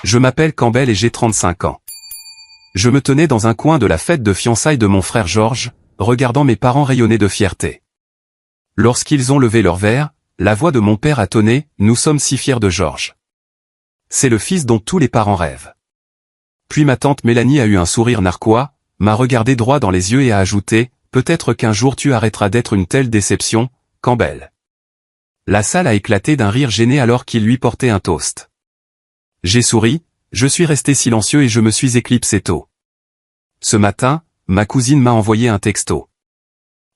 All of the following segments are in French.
Je m'appelle Campbell et j'ai 35 ans. Je me tenais dans un coin de la fête de fiançailles de mon frère George, regardant mes parents rayonner de fierté. Lorsqu'ils ont levé leur verre, la voix de mon père a tonné « Nous sommes si fiers de George. C'est le fils dont tous les parents rêvent. » Puis ma tante Mélanie a eu un sourire narquois, m'a regardé droit dans les yeux et a ajouté « Peut-être qu'un jour tu arrêteras d'être une telle déception, Campbell. » La salle a éclaté d'un rire gêné alors qu'il lui portait un toast. J'ai souri, je suis resté silencieux et je me suis éclipsé tôt. Ce matin, ma cousine m'a envoyé un texto.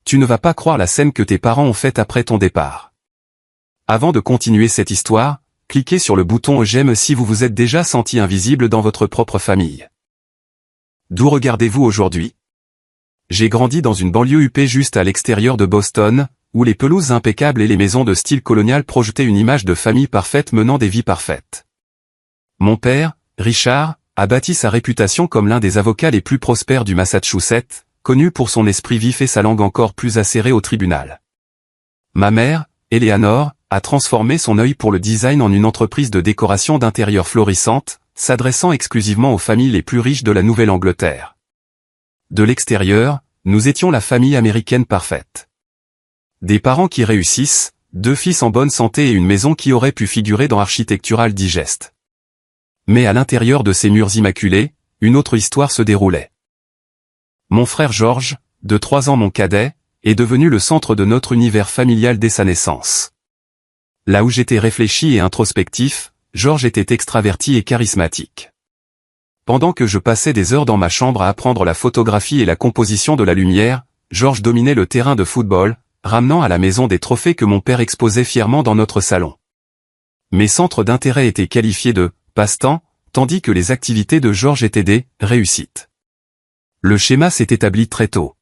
Tu ne vas pas croire la scène que tes parents ont faite après ton départ. Avant de continuer cette histoire, cliquez sur le bouton j'aime si vous vous êtes déjà senti invisible dans votre propre famille. D'où regardez-vous aujourd'hui? J'ai grandi dans une banlieue huppée juste à l'extérieur de Boston, où les pelouses impeccables et les maisons de style colonial projetaient une image de famille parfaite menant des vies parfaites. Mon père, Richard, a bâti sa réputation comme l'un des avocats les plus prospères du Massachusetts, connu pour son esprit vif et sa langue encore plus acérée au tribunal. Ma mère, Eleanor, a transformé son œil pour le design en une entreprise de décoration d'intérieur florissante, s'adressant exclusivement aux familles les plus riches de la Nouvelle-Angleterre. De l'extérieur, nous étions la famille américaine parfaite. Des parents qui réussissent, 2 fils en bonne santé et une maison qui aurait pu figurer dans Architectural Digest. Mais à l'intérieur de ces murs immaculés, une autre histoire se déroulait. Mon frère George, de 3 ans mon cadet, est devenu le centre de notre univers familial dès sa naissance. Là où j'étais réfléchi et introspectif, George était extraverti et charismatique. Pendant que je passais des heures dans ma chambre à apprendre la photographie et la composition de la lumière, George dominait le terrain de football, ramenant à la maison des trophées que mon père exposait fièrement dans notre salon. Mes centres d'intérêt étaient qualifiés de « passe-temps », tandis que les activités de George étaient des « réussites ». Le schéma s'est établi très tôt.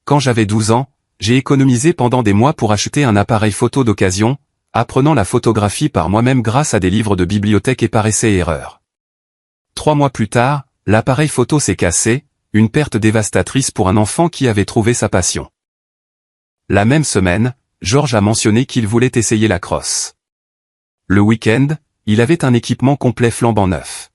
Quand j'avais 12 ans, j'ai économisé pendant des mois pour acheter un appareil photo d'occasion, apprenant la photographie par moi-même grâce à des livres de bibliothèque et par essais et erreurs. 3 mois plus tard, l'appareil photo s'est cassé, une perte dévastatrice pour un enfant qui avait trouvé sa passion. La même semaine, George a mentionné qu'il voulait essayer la crosse. Le week-end, il avait un équipement complet flambant neuf.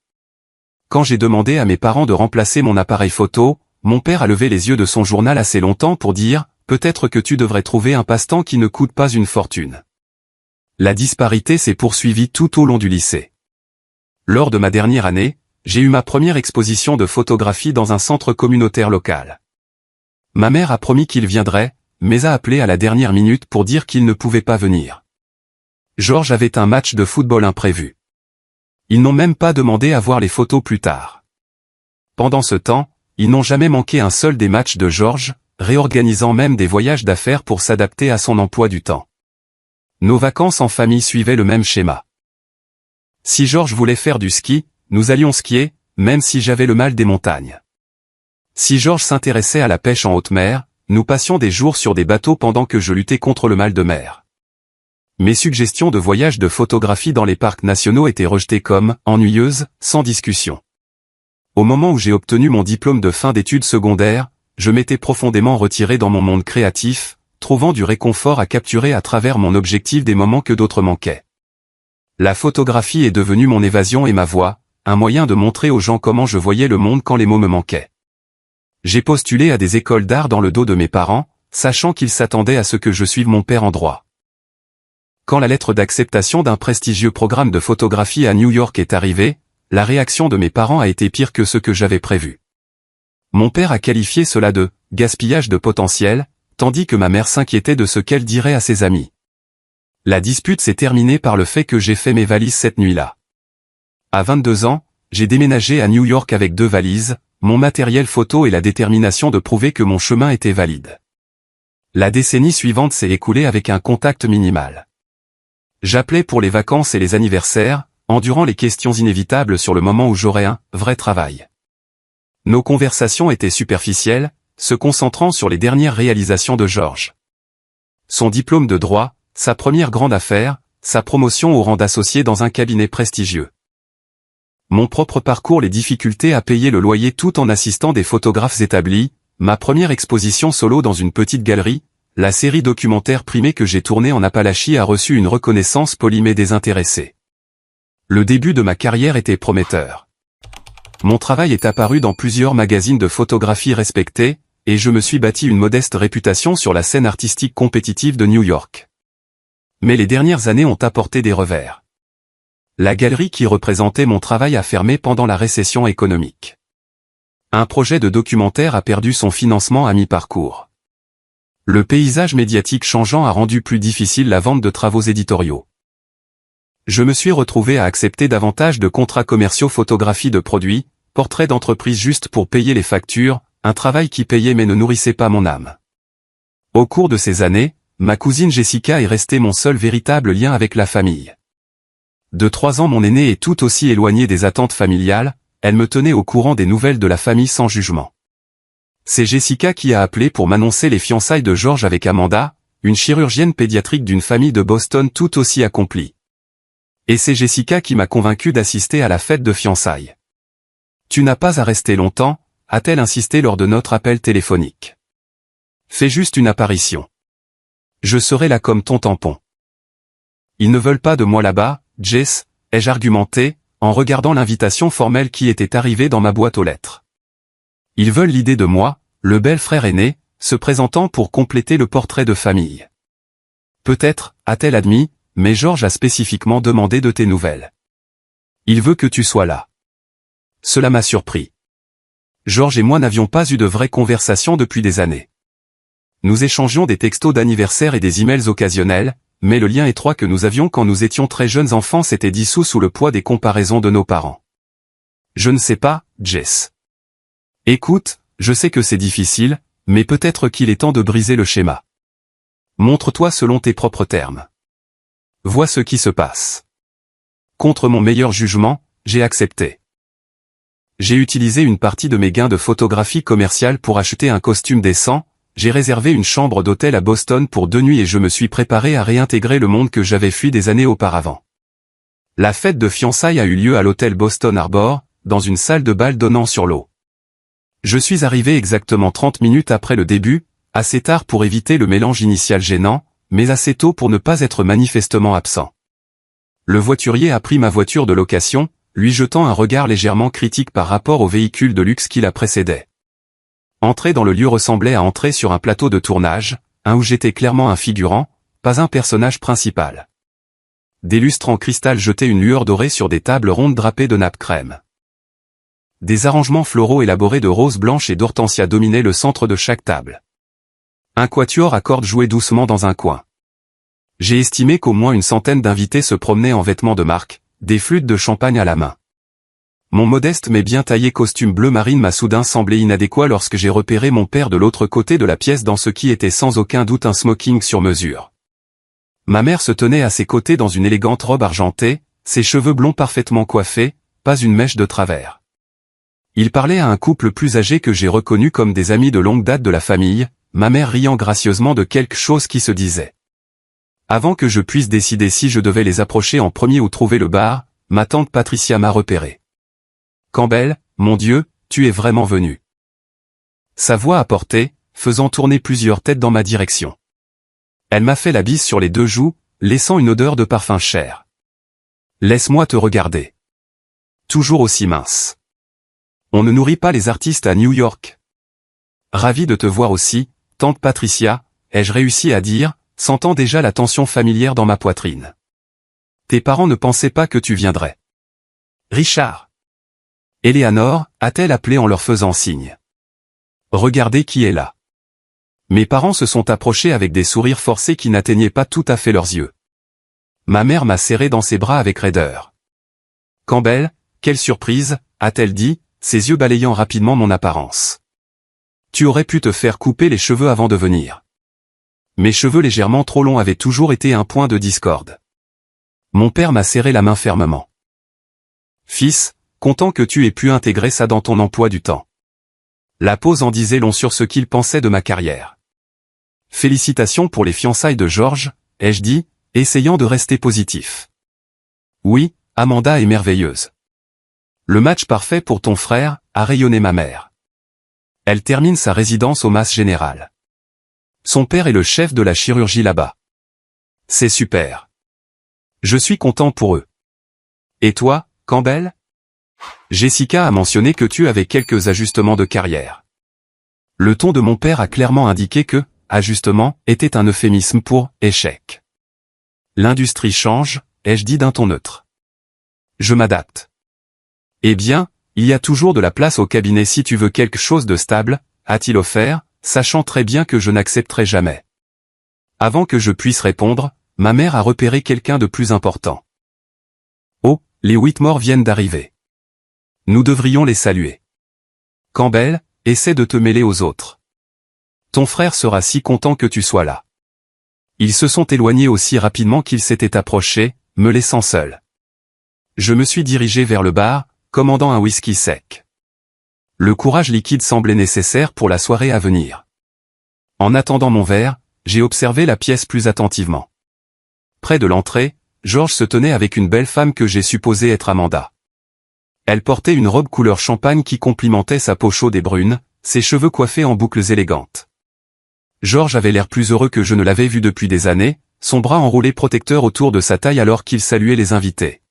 Quand j'ai demandé à mes parents de remplacer mon appareil photo, mon père a levé les yeux de son journal assez longtemps pour dire « Peut-être que tu devrais trouver un passe-temps qui ne coûte pas une fortune ». La disparité s'est poursuivie tout au long du lycée. Lors de ma dernière année, j'ai eu ma première exposition de photographie dans un centre communautaire local. Ma mère a promis qu'il viendrait, mais a appelé à la dernière minute pour dire qu'il ne pouvait pas venir. George avait un match de football imprévu. Ils n'ont même pas demandé à voir les photos plus tard. Pendant ce temps, ils n'ont jamais manqué un seul des matchs de George, réorganisant même des voyages d'affaires pour s'adapter à son emploi du temps. Nos vacances en famille suivaient le même schéma. Si George voulait faire du ski, nous allions skier, même si j'avais le mal des montagnes. Si George s'intéressait à la pêche en haute mer, nous passions des jours sur des bateaux pendant que je luttais contre le mal de mer. Mes suggestions de voyage de photographie dans les parcs nationaux étaient rejetées comme ennuyeuses, sans discussion. Au moment où j'ai obtenu mon diplôme de fin d'études secondaires, je m'étais profondément retiré dans mon monde créatif, trouvant du réconfort à capturer à travers mon objectif des moments que d'autres manquaient. La photographie est devenue mon évasion et ma voix, un moyen de montrer aux gens comment je voyais le monde quand les mots me manquaient. J'ai postulé à des écoles d'art dans le dos de mes parents, sachant qu'ils s'attendaient à ce que je suive mon père en droit. Quand la lettre d'acceptation d'un prestigieux programme de photographie à New York est arrivée, la réaction de mes parents a été pire que ce que j'avais prévu. Mon père a qualifié cela de « gaspillage de potentiel », tandis que ma mère s'inquiétait de ce qu'elle dirait à ses amis. La dispute s'est terminée par le fait que j'ai fait mes valises cette nuit-là. À 22 ans, j'ai déménagé à New York avec 2 valises, mon matériel photo et la détermination de prouver que mon chemin était valide. La décennie suivante s'est écoulée avec un contact minimal. J'appelais pour les vacances et les anniversaires, endurant les questions inévitables sur le moment où j'aurais un vrai travail. Nos conversations étaient superficielles, se concentrant sur les dernières réalisations de George. Son diplôme de droit, sa première grande affaire, sa promotion au rang d'associé dans un cabinet prestigieux. Mon propre parcours, les difficultés à payer le loyer tout en assistant des photographes établis, ma première exposition solo dans une petite galerie, la série documentaire primée que j'ai tournée en Appalachie a reçu une reconnaissance polie mais désintéressée. Le début de ma carrière était prometteur. Mon travail est apparu dans plusieurs magazines de photographie respectés, et je me suis bâti une modeste réputation sur la scène artistique compétitive de New York. Mais les dernières années ont apporté des revers. La galerie qui représentait mon travail a fermé pendant la récession économique. Un projet de documentaire a perdu son financement à mi-parcours. Le paysage médiatique changeant a rendu plus difficile la vente de travaux éditoriaux. Je me suis retrouvé à accepter davantage de contrats commerciaux, photographie de produits, portraits d'entreprises juste pour payer les factures, un travail qui payait mais ne nourrissait pas mon âme. Au cours de ces années, ma cousine Jessica est restée mon seul véritable lien avec la famille. De 3 ans, mon aînée est tout aussi éloignée des attentes familiales, elle me tenait au courant des nouvelles de la famille sans jugement. C'est Jessica qui a appelé pour m'annoncer les fiançailles de George avec Amanda, une chirurgienne pédiatrique d'une famille de Boston tout aussi accomplie. Et c'est Jessica qui m'a convaincu d'assister à la fête de fiançailles. Tu n'as pas à rester longtemps, a-t-elle insisté lors de notre appel téléphonique. Fais juste une apparition. Je serai là comme ton tampon. Ils ne veulent pas de moi là-bas, Jess, ai-je argumenté, en regardant l'invitation formelle qui était arrivée dans ma boîte aux lettres. Ils veulent l'idée de moi, le bel frère aîné, se présentant pour compléter le portrait de famille. Peut-être, a-t-elle admis, mais George a spécifiquement demandé de tes nouvelles. Il veut que tu sois là. Cela m'a surpris. George et moi n'avions pas eu de vraie conversation depuis des années. Nous échangions des textos d'anniversaire et des emails occasionnels, mais le lien étroit que nous avions quand nous étions très jeunes enfants s'était dissous sous le poids des comparaisons de nos parents. Je ne sais pas, Jess. Écoute, je sais que c'est difficile, mais peut-être qu'il est temps de briser le schéma. Montre-toi selon tes propres termes. Vois ce qui se passe. Contre mon meilleur jugement, j'ai accepté. J'ai utilisé une partie de mes gains de photographie commerciale pour acheter un costume décent, j'ai réservé une chambre d'hôtel à Boston pour 2 nuits et je me suis préparé à réintégrer le monde que j'avais fui des années auparavant. La fête de fiançailles a eu lieu à l'hôtel Boston Harbor, dans une salle de bal donnant sur l'eau. Je suis arrivé exactement 30 minutes après le début, assez tard pour éviter le mélange initial gênant, mais assez tôt pour ne pas être manifestement absent. Le voiturier a pris ma voiture de location, lui jetant un regard légèrement critique par rapport au véhicule de luxe qui la précédait. Entrer dans le lieu ressemblait à entrer sur un plateau de tournage, où j'étais clairement un figurant, pas un personnage principal. Des lustres en cristal jetaient une lueur dorée sur des tables rondes drapées de nappes crème. Des arrangements floraux élaborés de roses blanches et d'hortensias dominaient le centre de chaque table. Un quatuor à cordes jouait doucement dans un coin. J'ai estimé qu'au moins une centaine d'invités se promenaient en vêtements de marque, des flûtes de champagne à la main. Mon modeste mais bien taillé costume bleu marine m'a soudain semblé inadéquat lorsque j'ai repéré mon père de l'autre côté de la pièce dans ce qui était sans aucun doute un smoking sur mesure. Ma mère se tenait à ses côtés dans une élégante robe argentée, ses cheveux blonds parfaitement coiffés, pas une mèche de travers. Il parlait à un couple plus âgé que j'ai reconnu comme des amis de longue date de la famille, ma mère riant gracieusement de quelque chose qui se disait. Avant que je puisse décider si je devais les approcher en premier ou trouver le bar, ma tante Patricia m'a repéré. Campbell, mon Dieu, tu es vraiment venu. Sa voix a porté, faisant tourner plusieurs têtes dans ma direction. Elle m'a fait la bise sur les 2 joues, laissant une odeur de parfum cher. Laisse-moi te regarder. Toujours aussi mince. On ne nourrit pas les artistes à New York. Ravi de te voir aussi, tante Patricia, ai-je réussi à dire, sentant déjà la tension familière dans ma poitrine. Tes parents ne pensaient pas que tu viendrais. Richard. Eleanor, a-t-elle appelé en leur faisant signe. Regardez qui est là. Mes parents se sont approchés avec des sourires forcés qui n'atteignaient pas tout à fait leurs yeux. Ma mère m'a serré dans ses bras avec raideur. Campbell, quelle surprise, a-t-elle dit, ses yeux balayant rapidement mon apparence. Tu aurais pu te faire couper les cheveux avant de venir. Mes cheveux légèrement trop longs avaient toujours été un point de discorde. Mon père m'a serré la main fermement. Fils, content que tu aies pu intégrer ça dans ton emploi du temps. La pause en disait long sur ce qu'il pensait de ma carrière. Félicitations pour les fiançailles de George, ai-je dit, essayant de rester positif. Oui, Amanda est merveilleuse. Le match parfait pour ton frère, a rayonné ma mère. Elle termine sa résidence au Mass Général. Son père est le chef de la chirurgie là-bas. C'est super. Je suis content pour eux. Et toi, Campbell? Jessica a mentionné que tu avais quelques ajustements de carrière. Le ton de mon père a clairement indiqué que « ajustement » était un euphémisme pour « échec ». L'industrie change, ai-je dit d'un ton neutre. Je m'adapte. Eh bien, il y a toujours de la place au cabinet si tu veux quelque chose de stable, a-t-il offert, sachant très bien que je n'accepterai jamais. Avant que je puisse répondre, ma mère a repéré quelqu'un de plus important. Oh, les Whitmore viennent d'arriver. Nous devrions les saluer. Campbell, essaie de te mêler aux autres. Ton frère sera si content que tu sois là. Ils se sont éloignés aussi rapidement qu'ils s'étaient approchés, me laissant seul. Je me suis dirigé vers le bar, commandant un whisky sec. Le courage liquide semblait nécessaire pour la soirée à venir. En attendant mon verre, j'ai observé la pièce plus attentivement. Près de l'entrée, George se tenait avec une belle femme que j'ai supposée être Amanda. Elle portait une robe couleur champagne qui complimentait sa peau chaude et brune, ses cheveux coiffés en boucles élégantes. George avait l'air plus heureux que je ne l'avais vu depuis des années, son bras enroulé protecteur autour de sa taille alors qu'il saluait les invités.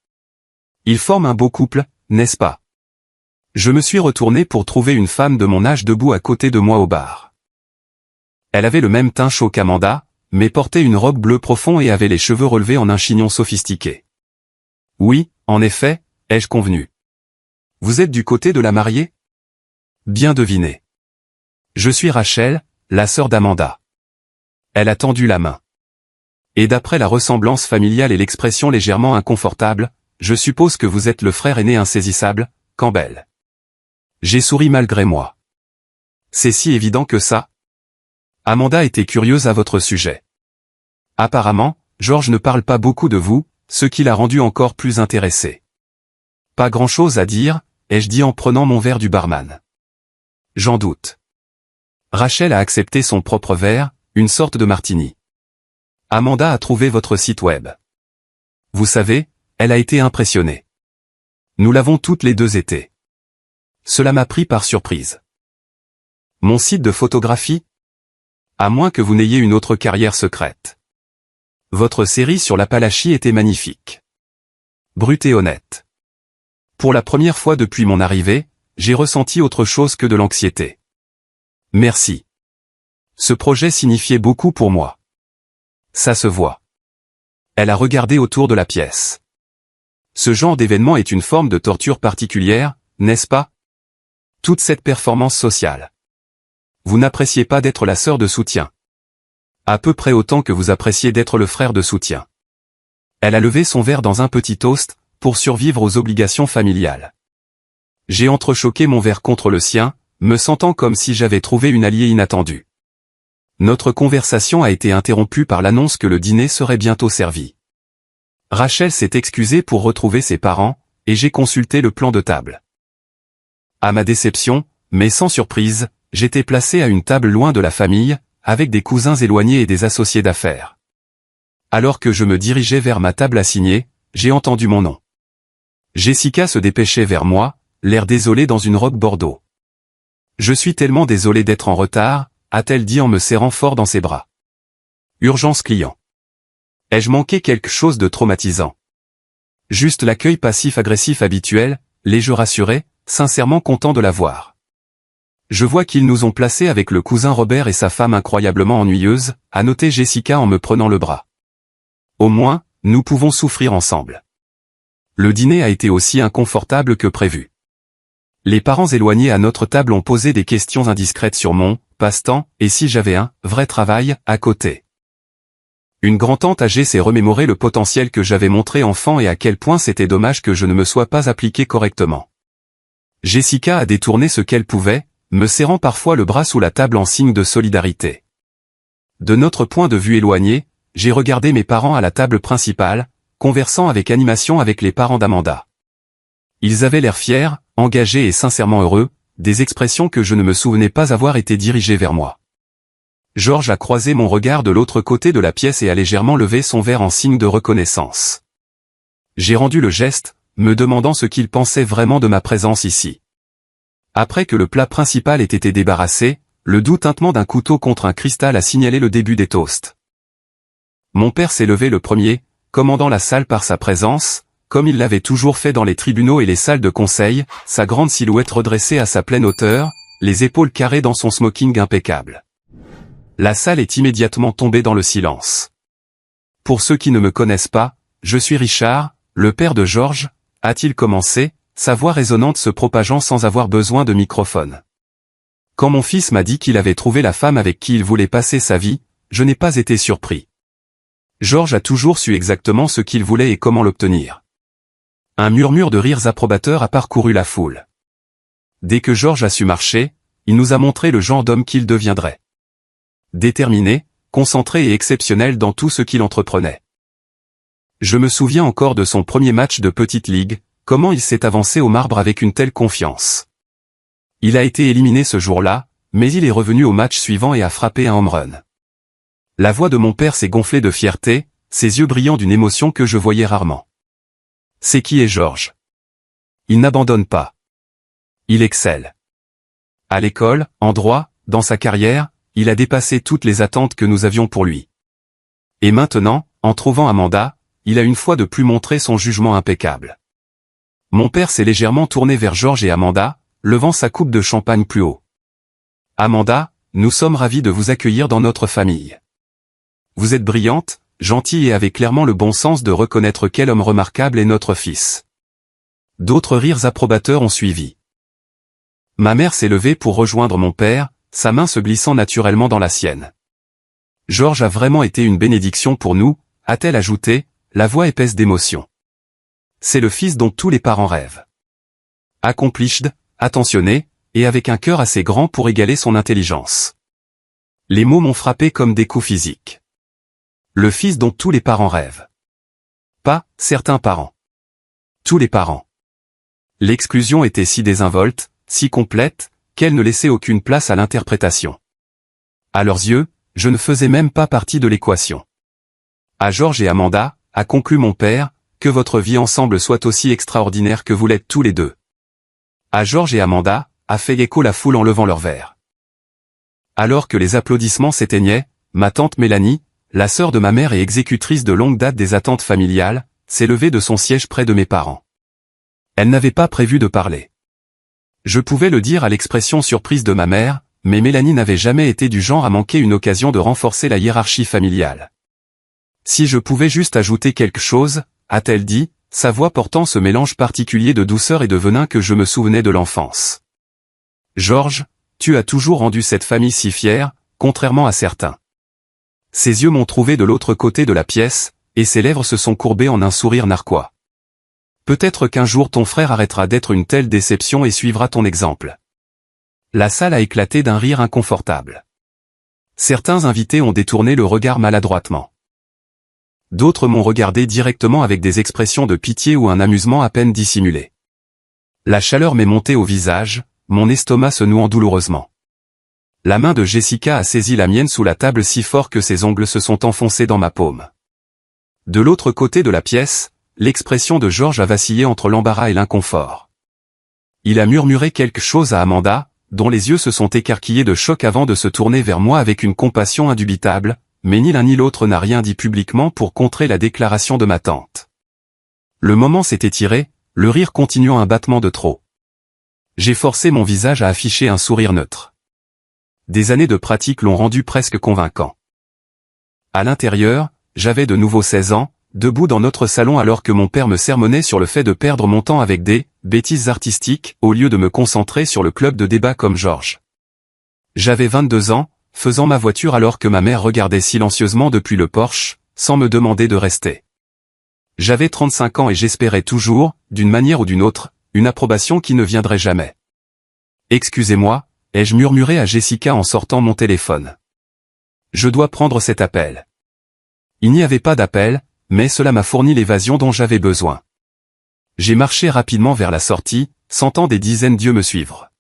Ils forment un beau couple, n'est-ce pas? Je me suis retourné pour trouver une femme de mon âge debout à côté de moi au bar. Elle avait le même teint chaud qu'Amanda, mais portait une robe bleu profond et avait les cheveux relevés en un chignon sophistiqué. Oui, en effet, ai-je convenu. Vous êtes du côté de la mariée? Bien deviné. Je suis Rachel, la sœur d'Amanda. Elle a tendu la main. Et d'après la ressemblance familiale et l'expression légèrement inconfortable, je suppose que vous êtes le frère aîné insaisissable, Campbell. J'ai souri malgré moi. C'est si évident que ça? Amanda était curieuse à votre sujet. Apparemment, George ne parle pas beaucoup de vous, ce qui l'a rendu encore plus intéressé. Pas grand-chose à dire, ai-je dit en prenant mon verre du barman. J'en doute. Rachel a accepté son propre verre, une sorte de martini. Amanda a trouvé votre site web. Vous savez, elle a été impressionnée. Nous l'avons toutes les deux été. Cela m'a pris par surprise. Mon site de photographie? À moins que vous n'ayez une autre carrière secrète. Votre série sur l'Appalachie était magnifique. Brute et honnête. Pour la première fois depuis mon arrivée, j'ai ressenti autre chose que de l'anxiété. Merci. Ce projet signifiait beaucoup pour moi. Ça se voit. Elle a regardé autour de la pièce. Ce genre d'événement est une forme de torture particulière, n'est-ce pas? Toute cette performance sociale. Vous n'appréciez pas d'être la sœur de soutien. À peu près autant que vous appréciez d'être le frère de soutien. Elle a levé son verre dans un petit toast, pour survivre aux obligations familiales. J'ai entrechoqué mon verre contre le sien, me sentant comme si j'avais trouvé une alliée inattendue. Notre conversation a été interrompue par l'annonce que le dîner serait bientôt servi. Rachel s'est excusée pour retrouver ses parents, et j'ai consulté le plan de table. À ma déception, mais sans surprise, j'étais placé à une table loin de la famille, avec des cousins éloignés et des associés d'affaires. Alors que je me dirigeais vers ma table assignée, j'ai entendu mon nom. Jessica se dépêchait vers moi, l'air désolé dans une robe bordeaux. Je suis tellement désolé d'être en retard, a-t-elle dit en me serrant fort dans ses bras. Urgence client. Ai-je manqué quelque chose de traumatisant? Juste l'accueil passif-agressif habituel, l'ai-je rassuré, sincèrement content de la voir. Je vois qu'ils nous ont placés avec le cousin Robert et sa femme incroyablement ennuyeuse, a noté Jessica en me prenant le bras. Au moins, nous pouvons souffrir ensemble. Le dîner a été aussi inconfortable que prévu. Les parents éloignés à notre table ont posé des questions indiscrètes sur mon passe-temps, et si j'avais un vrai travail à côté. Une grand-tante âgée s'est remémoré le potentiel que j'avais montré enfant et à quel point c'était dommage que je ne me sois pas appliqué correctement. Jessica a détourné ce qu'elle pouvait, me serrant parfois le bras sous la table en signe de solidarité. De notre point de vue éloigné, j'ai regardé mes parents à la table principale, conversant avec animation avec les parents d'Amanda. Ils avaient l'air fiers, engagés et sincèrement heureux, des expressions que je ne me souvenais pas avoir été dirigées vers moi. George a croisé mon regard de l'autre côté de la pièce et a légèrement levé son verre en signe de reconnaissance. J'ai rendu le geste, me demandant ce qu'il pensait vraiment de ma présence ici. Après que le plat principal ait été débarrassé, le doux tintement d'un couteau contre un cristal a signalé le début des toasts. Mon père s'est levé le premier, commandant la salle par sa présence, comme il l'avait toujours fait dans les tribunaux et les salles de conseil, sa grande silhouette redressée à sa pleine hauteur, les épaules carrées dans son smoking impeccable. La salle est immédiatement tombée dans le silence. Pour ceux qui ne me connaissent pas, je suis Richard, le père de Georges, a-t-il commencé, sa voix résonnante se propageant sans avoir besoin de microphone. Quand mon fils m'a dit qu'il avait trouvé la femme avec qui il voulait passer sa vie, je n'ai pas été surpris. Georges a toujours su exactement ce qu'il voulait et comment l'obtenir. Un murmure de rires approbateurs a parcouru la foule. Dès que Georges a su marcher, il nous a montré le genre d'homme qu'il deviendrait. Déterminé, concentré et exceptionnel dans tout ce qu'il entreprenait. Je me souviens encore de son premier match de petite ligue, comment il s'est avancé au marbre avec une telle confiance. Il a été éliminé ce jour-là, mais il est revenu au match suivant et a frappé un home run. La voix de mon père s'est gonflée de fierté, ses yeux brillant d'une émotion que je voyais rarement. C'est qui est Georges? Il n'abandonne pas. Il excelle. À l'école, en droit, dans sa carrière, il a dépassé toutes les attentes que nous avions pour lui. Et maintenant, en trouvant Amanda, il a une fois de plus montré son jugement impeccable. Mon père s'est légèrement tourné vers Georges et Amanda, levant sa coupe de champagne plus haut. Amanda, nous sommes ravis de vous accueillir dans notre famille. Vous êtes brillante, gentille et avez clairement le bon sens de reconnaître quel homme remarquable est notre fils. D'autres rires approbateurs ont suivi. Ma mère s'est levée pour rejoindre mon père, sa main se glissant naturellement dans la sienne. Georges a vraiment été une bénédiction pour nous, a-t-elle ajouté, la voix épaisse d'émotion. C'est le fils dont tous les parents rêvent. Accomplished, attentionné, et avec un cœur assez grand pour égaler son intelligence. Les mots m'ont frappé comme des coups physiques. Le fils dont tous les parents rêvent. Pas, certains parents. Tous les parents. L'exclusion était si désinvolte, si complète, qu'elle ne laissait aucune place à l'interprétation. À leurs yeux, je ne faisais même pas partie de l'équation. À Georges et Amanda, a conclu mon père, que votre vie ensemble soit aussi extraordinaire que vous l'êtes tous les deux. À Georges et Amanda, a fait écho la foule en levant leurs verres. Alors que les applaudissements s'éteignaient, ma tante Mélanie, la sœur de ma mère et exécutrice de longue date des attentes familiales, s'est levée de son siège près de mes parents. Elle n'avait pas prévu de parler. Je pouvais le dire à l'expression surprise de ma mère, mais Mélanie n'avait jamais été du genre à manquer une occasion de renforcer la hiérarchie familiale. Si je pouvais juste ajouter quelque chose, a-t-elle dit, sa voix portant ce mélange particulier de douceur et de venin que je me souvenais de l'enfance. Georges, tu as toujours rendu cette famille si fière, contrairement à certains. Ses yeux m'ont trouvé de l'autre côté de la pièce, et ses lèvres se sont courbées en un sourire narquois. Peut-être qu'un jour ton frère arrêtera d'être une telle déception et suivra ton exemple. La salle a éclaté d'un rire inconfortable. Certains invités ont détourné le regard maladroitement. D'autres m'ont regardé directement avec des expressions de pitié ou un amusement à peine dissimulé. La chaleur m'est montée au visage, mon estomac se nouant douloureusement. La main de Jessica a saisi la mienne sous la table si fort que ses ongles se sont enfoncés dans ma paume. De l'autre côté de la pièce, l'expression de Georges a vacillé entre l'embarras et l'inconfort. Il a murmuré quelque chose à Amanda, dont les yeux se sont écarquillés de choc avant de se tourner vers moi avec une compassion indubitable, mais ni l'un ni l'autre n'a rien dit publiquement pour contrer la déclaration de ma tante. Le moment s'est étiré, le rire continuant un battement de trop. J'ai forcé mon visage à afficher un sourire neutre. Des années de pratique l'ont rendu presque convaincant. À l'intérieur, j'avais de nouveau 16 ans, debout dans notre salon alors que mon père me sermonnait sur le fait de perdre mon temps avec des bêtises artistiques au lieu de me concentrer sur le club de débat comme Georges. J'avais 22 ans, faisant ma voiture alors que ma mère regardait silencieusement depuis le porche, sans me demander de rester. J'avais 35 ans et j'espérais toujours, d'une manière ou d'une autre, une approbation qui ne viendrait jamais. Excusez-moi, ai-je murmuré à Jessica en sortant mon téléphone. Je dois prendre cet appel. Il n'y avait pas d'appel, mais cela m'a fourni l'évasion dont j'avais besoin. J'ai marché rapidement vers la sortie, sentant des dizaines d'yeux me suivre.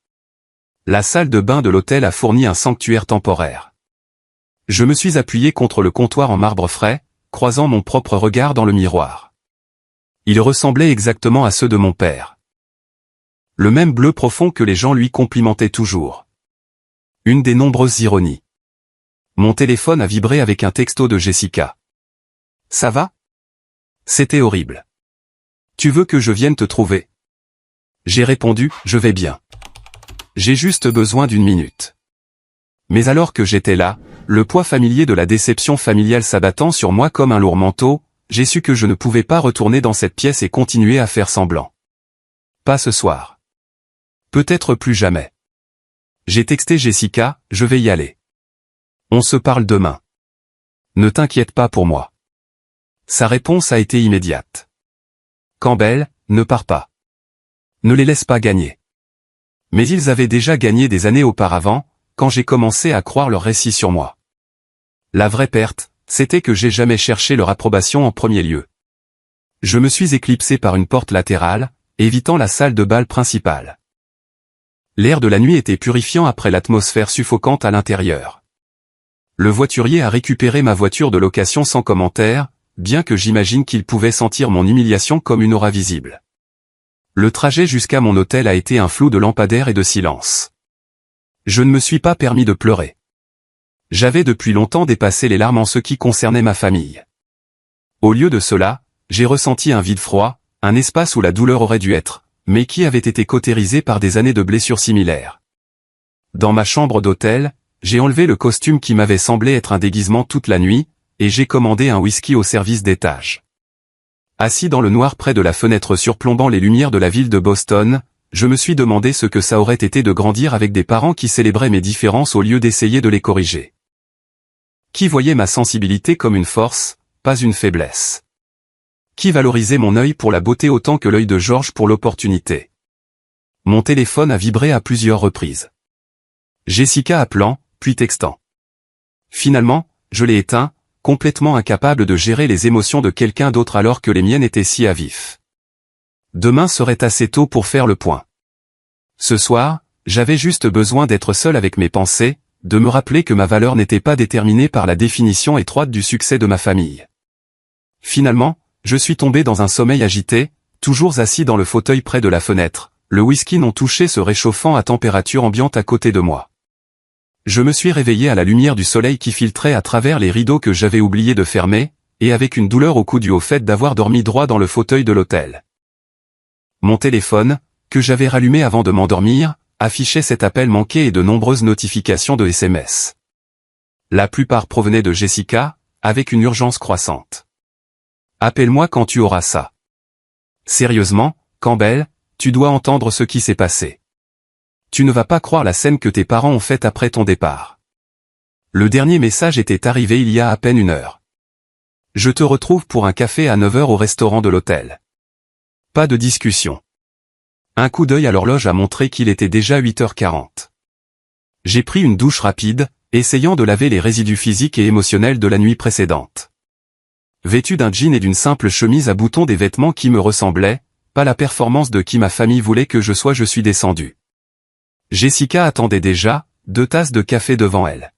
La salle de bain de l'hôtel a fourni un sanctuaire temporaire. Je me suis appuyé contre le comptoir en marbre frais, croisant mon propre regard dans le miroir. Il ressemblait exactement à ceux de mon père. Le même bleu profond que les gens lui complimentaient toujours. Une des nombreuses ironies. Mon téléphone a vibré avec un texto de Jessica. Ça va ? C'était horrible. Tu veux que je vienne te trouver? J'ai répondu, je vais bien. J'ai juste besoin d'une minute. Mais alors que j'étais là, le poids familier de la déception familiale s'abattant sur moi comme un lourd manteau, j'ai su que je ne pouvais pas retourner dans cette pièce et continuer à faire semblant. Pas ce soir. Peut-être plus jamais. J'ai texté Jessica, je vais y aller. On se parle demain. Ne t'inquiète pas pour moi. Sa réponse a été immédiate. Campbell, ne pars pas. Ne les laisse pas gagner. Mais ils avaient déjà gagné des années auparavant, quand j'ai commencé à croire leur récit sur moi. La vraie perte, c'était que j'ai jamais cherché leur approbation en premier lieu. Je me suis éclipsé par une porte latérale, évitant la salle de bal principale. L'air de la nuit était purifiant après l'atmosphère suffocante à l'intérieur. Le voiturier a récupéré ma voiture de location sans commentaire, bien que j'imagine qu'il pouvait sentir mon humiliation comme une aura visible. Le trajet jusqu'à mon hôtel a été un flou de lampadaires et de silence. Je ne me suis pas permis de pleurer. J'avais depuis longtemps dépassé les larmes en ce qui concernait ma famille. Au lieu de cela, j'ai ressenti un vide froid, un espace où la douleur aurait dû être, mais qui avait été cautérisé par des années de blessures similaires. Dans ma chambre d'hôtel, j'ai enlevé le costume qui m'avait semblé être un déguisement toute la nuit, et j'ai commandé un whisky au service d'étage. Assis dans le noir près de la fenêtre surplombant les lumières de la ville de Boston, je me suis demandé ce que ça aurait été de grandir avec des parents qui célébraient mes différences au lieu d'essayer de les corriger. Qui voyait ma sensibilité comme une force, pas une faiblesse. Qui valorisait mon œil pour la beauté autant que l'œil de George pour l'opportunité. Mon téléphone a vibré à plusieurs reprises. Jessica appelant, puis textant. Finalement, je l'ai éteint, complètement incapable de gérer les émotions de quelqu'un d'autre alors que les miennes étaient si à vif. Demain serait assez tôt pour faire le point. Ce soir, j'avais juste besoin d'être seul avec mes pensées, de me rappeler que ma valeur n'était pas déterminée par la définition étroite du succès de ma famille. Finalement, je suis tombé dans un sommeil agité, toujours assis dans le fauteuil près de la fenêtre, le whisky non touché se réchauffant à température ambiante à côté de moi. Je me suis réveillé à la lumière du soleil qui filtrait à travers les rideaux que j'avais oublié de fermer, et avec une douleur au cou due au fait d'avoir dormi droit dans le fauteuil de l'hôtel. Mon téléphone, que j'avais rallumé avant de m'endormir, affichait cet appel manqué et de nombreuses notifications de SMS. La plupart provenaient de Jessica, avec une urgence croissante. Appelle-moi quand tu auras ça. Sérieusement, Campbell, tu dois entendre ce qui s'est passé. Tu ne vas pas croire la scène que tes parents ont faite après ton départ. Le dernier message était arrivé il y a à peine 1 heure. Je te retrouve pour un café à 9 heures au restaurant de l'hôtel. Pas de discussion. Un coup d'œil à l'horloge a montré qu'il était déjà 8h40. J'ai pris une douche rapide, essayant de laver les résidus physiques et émotionnels de la nuit précédente. Vêtu d'un jean et d'une simple chemise à boutons, des vêtements qui me ressemblaient, pas la performance de qui ma famille voulait que je sois, je suis descendu. Jessica attendait déjà, 2 tasses de café devant elle.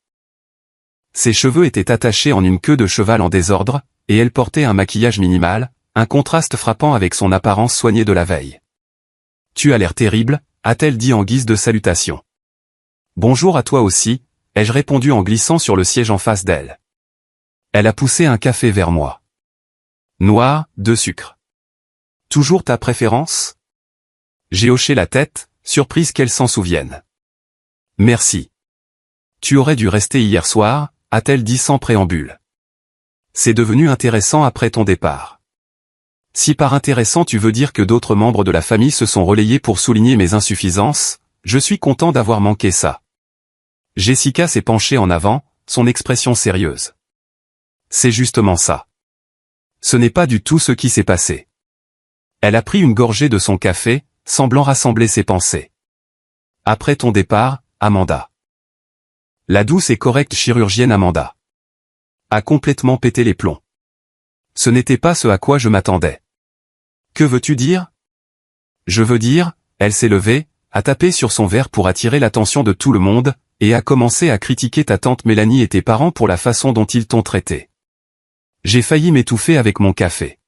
Ses cheveux étaient attachés en une queue de cheval en désordre, et elle portait un maquillage minimal, un contraste frappant avec son apparence soignée de la veille. « Tu as l'air terrible », a-t-elle dit en guise de salutation. « Bonjour à toi aussi », ai-je répondu en glissant sur le siège en face d'elle. Elle a poussé un café vers moi. « Noir, de sucre. Toujours ta préférence ?» J'ai hoché la tête, surprise qu'elle s'en souvienne. « Merci. Tu aurais dû rester hier soir », a-t-elle dit sans préambule. « C'est devenu intéressant après ton départ. » Si par intéressant tu veux dire que d'autres membres de la famille se sont relayés pour souligner mes insuffisances, je suis content d'avoir manqué ça. Jessica s'est penchée en avant, son expression sérieuse. C'est justement ça. Ce n'est pas du tout ce qui s'est passé. Elle a pris une gorgée de son café, semblant rassembler ses pensées. Après ton départ, Amanda. La douce et correcte chirurgienne Amanda a complètement pété les plombs. Ce n'était pas ce à quoi je m'attendais. Que veux-tu dire? Je veux dire, elle s'est levée, a tapé sur son verre pour attirer l'attention de tout le monde, et a commencé à critiquer ta tante Mélanie et tes parents pour la façon dont ils t'ont traité. J'ai failli m'étouffer avec mon café.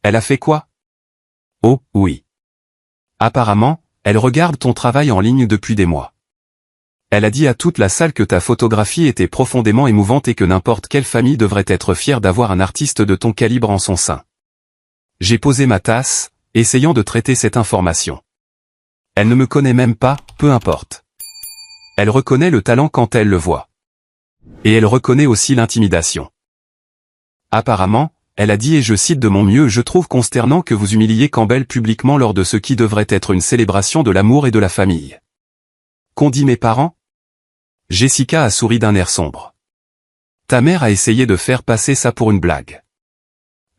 Elle a fait quoi? Oh, oui. Apparemment, elle regarde ton travail en ligne depuis des mois. Elle a dit à toute la salle que ta photographie était profondément émouvante et que n'importe quelle famille devrait être fière d'avoir un artiste de ton calibre en son sein. J'ai posé ma tasse, essayant de traiter cette information. Elle ne me connaît même pas, peu importe. Elle reconnaît le talent quand elle le voit. Et elle reconnaît aussi l'intimidation. Apparemment, elle a dit et je cite de mon mieux: je trouve consternant que vous humiliez Campbell publiquement lors de ce qui devrait être une célébration de l'amour et de la famille. Qu'ont dit mes parents? Jessica a souri d'un air sombre. Ta mère a essayé de faire passer ça pour une blague.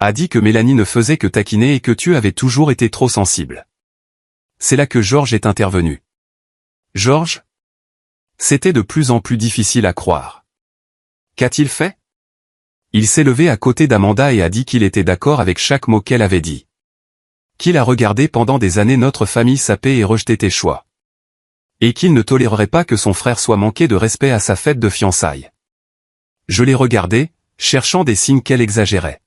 A dit que Mélanie ne faisait que taquiner et que tu avais toujours été trop sensible. C'est là que George est intervenu. George? C'était de plus en plus difficile à croire. Qu'a-t-il fait? Il s'est levé à côté d'Amanda et a dit qu'il était d'accord avec chaque mot qu'elle avait dit. Qu'il a regardé pendant des années notre famille saper et rejeter tes choix. Et qu'il ne tolérerait pas que son frère soit manqué de respect à sa fête de fiançailles. Je l'ai regardé, cherchant des signes qu'elle exagérait.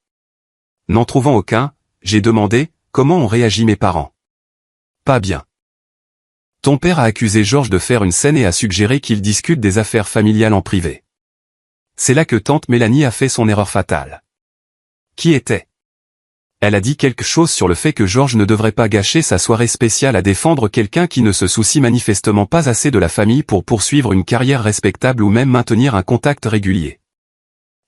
N'en trouvant aucun, j'ai demandé comment ont réagi mes parents. Pas bien. Ton père a accusé George de faire une scène et a suggéré qu'il discute des affaires familiales en privé. C'est là que tante Mélanie a fait son erreur fatale. Qui était? Elle a dit quelque chose sur le fait que George ne devrait pas gâcher sa soirée spéciale à défendre quelqu'un qui ne se soucie manifestement pas assez de la famille pour poursuivre une carrière respectable ou même maintenir un contact régulier.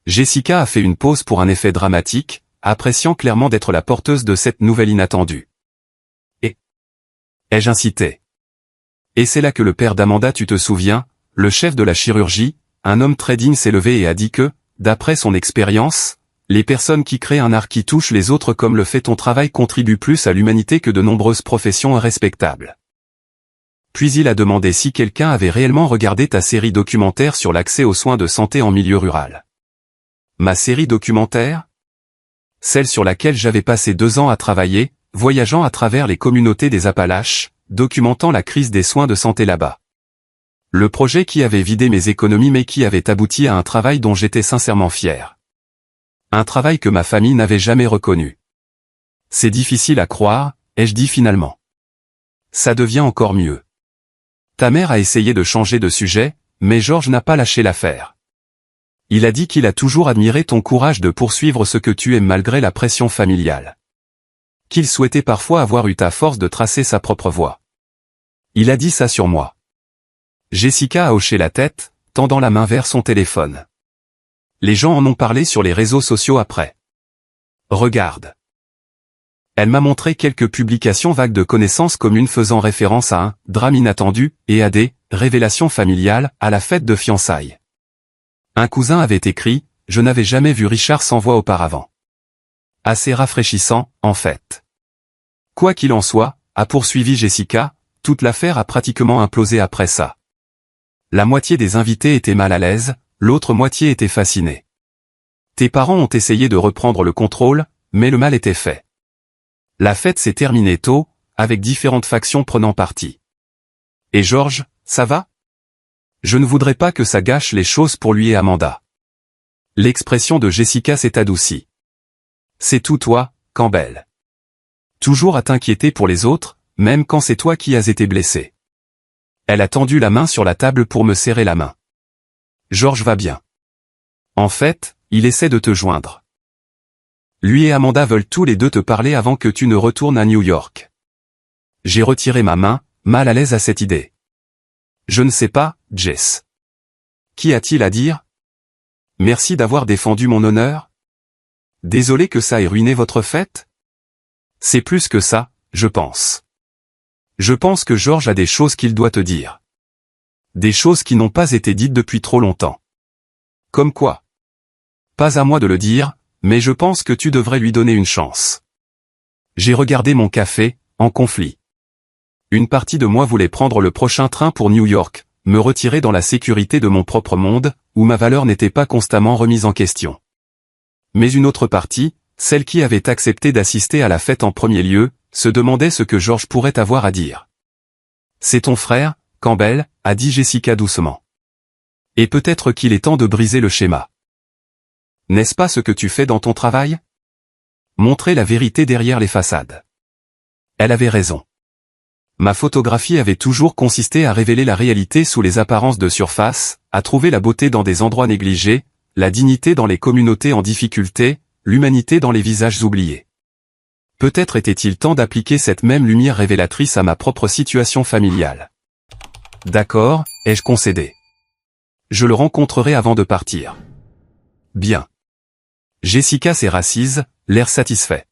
Jessica a fait une pause pour un effet dramatique, appréciant clairement d'être la porteuse de cette nouvelle inattendue. Et ai-je incité? Et c'est là que le père d'Amanda, tu te souviens, le chef de la chirurgie, un homme très digne, s'est levé et a dit que, d'après son expérience, les personnes qui créent un art qui touche les autres comme le fait ton travail contribuent plus à l'humanité que de nombreuses professions respectables. Puis il a demandé si quelqu'un avait réellement regardé ta série documentaire sur l'accès aux soins de santé en milieu rural. Ma série documentaire? Celle sur laquelle j'avais passé 2 ans à travailler, voyageant à travers les communautés des Appalaches, documentant la crise des soins de santé là-bas. Le projet qui avait vidé mes économies mais qui avait abouti à un travail dont j'étais sincèrement fier. Un travail que ma famille n'avait jamais reconnu. C'est difficile à croire, ai-je dit finalement. Ça devient encore mieux. Ta mère a essayé de changer de sujet, mais George n'a pas lâché l'affaire. Il a dit qu'il a toujours admiré ton courage de poursuivre ce que tu aimes malgré la pression familiale. Qu'il souhaitait parfois avoir eu ta force de tracer sa propre voie. Il a dit ça sur moi. Jessica a hoché la tête, tendant la main vers son téléphone. Les gens en ont parlé sur les réseaux sociaux après. Regarde. Elle m'a montré quelques publications vagues de connaissances communes faisant référence à un drame inattendu et à des révélations familiales à la fête de fiançailles. Un cousin avait écrit « Je n'avais jamais vu Richard sans voix auparavant. » Assez rafraîchissant, en fait. Quoi qu'il en soit, a poursuivi Jessica, toute l'affaire a pratiquement implosé après ça. La moitié des invités étaient mal à l'aise, l'autre moitié était fascinée. Tes parents ont essayé de reprendre le contrôle, mais le mal était fait. La fête s'est terminée tôt, avec différentes factions prenant parti. Et George, ça va? Je ne voudrais pas que ça gâche les choses pour lui et Amanda. L'expression de Jessica s'est adoucie. C'est tout toi, Campbell. Toujours à t'inquiéter pour les autres, même quand c'est toi qui as été blessé. Elle a tendu la main sur la table pour me serrer la main. George va bien. En fait, il essaie de te joindre. Lui et Amanda veulent tous les deux te parler avant que tu ne retournes à New York. J'ai retiré ma main, mal à l'aise à cette idée. Je ne sais pas, Jess. Qu'y a-t-il à dire? Merci d'avoir défendu mon honneur? Désolé que ça ait ruiné votre fête? C'est plus que ça, je pense. Je pense que George a des choses qu'il doit te dire. Des choses qui n'ont pas été dites depuis trop longtemps. Comme quoi? Pas à moi de le dire, mais je pense que tu devrais lui donner une chance. J'ai regardé mon café, en conflit. Une partie de moi voulait prendre le prochain train pour New York, me retirer dans la sécurité de mon propre monde, où ma valeur n'était pas constamment remise en question. Mais une autre partie, celle qui avait accepté d'assister à la fête en premier lieu, se demandait ce que George pourrait avoir à dire. C'est ton frère, Campbell, a dit Jessica doucement. Et peut-être qu'il est temps de briser le schéma. N'est-ce pas ce que tu fais dans ton travail? Montrer la vérité derrière les façades. Elle avait raison. Ma photographie avait toujours consisté à révéler la réalité sous les apparences de surface, à trouver la beauté dans des endroits négligés, la dignité dans les communautés en difficulté, l'humanité dans les visages oubliés. Peut-être était-il temps d'appliquer cette même lumière révélatrice à ma propre situation familiale. D'accord, ai-je concédé. Je le rencontrerai avant de partir. Bien. Jessica s'est rassise, l'air satisfait.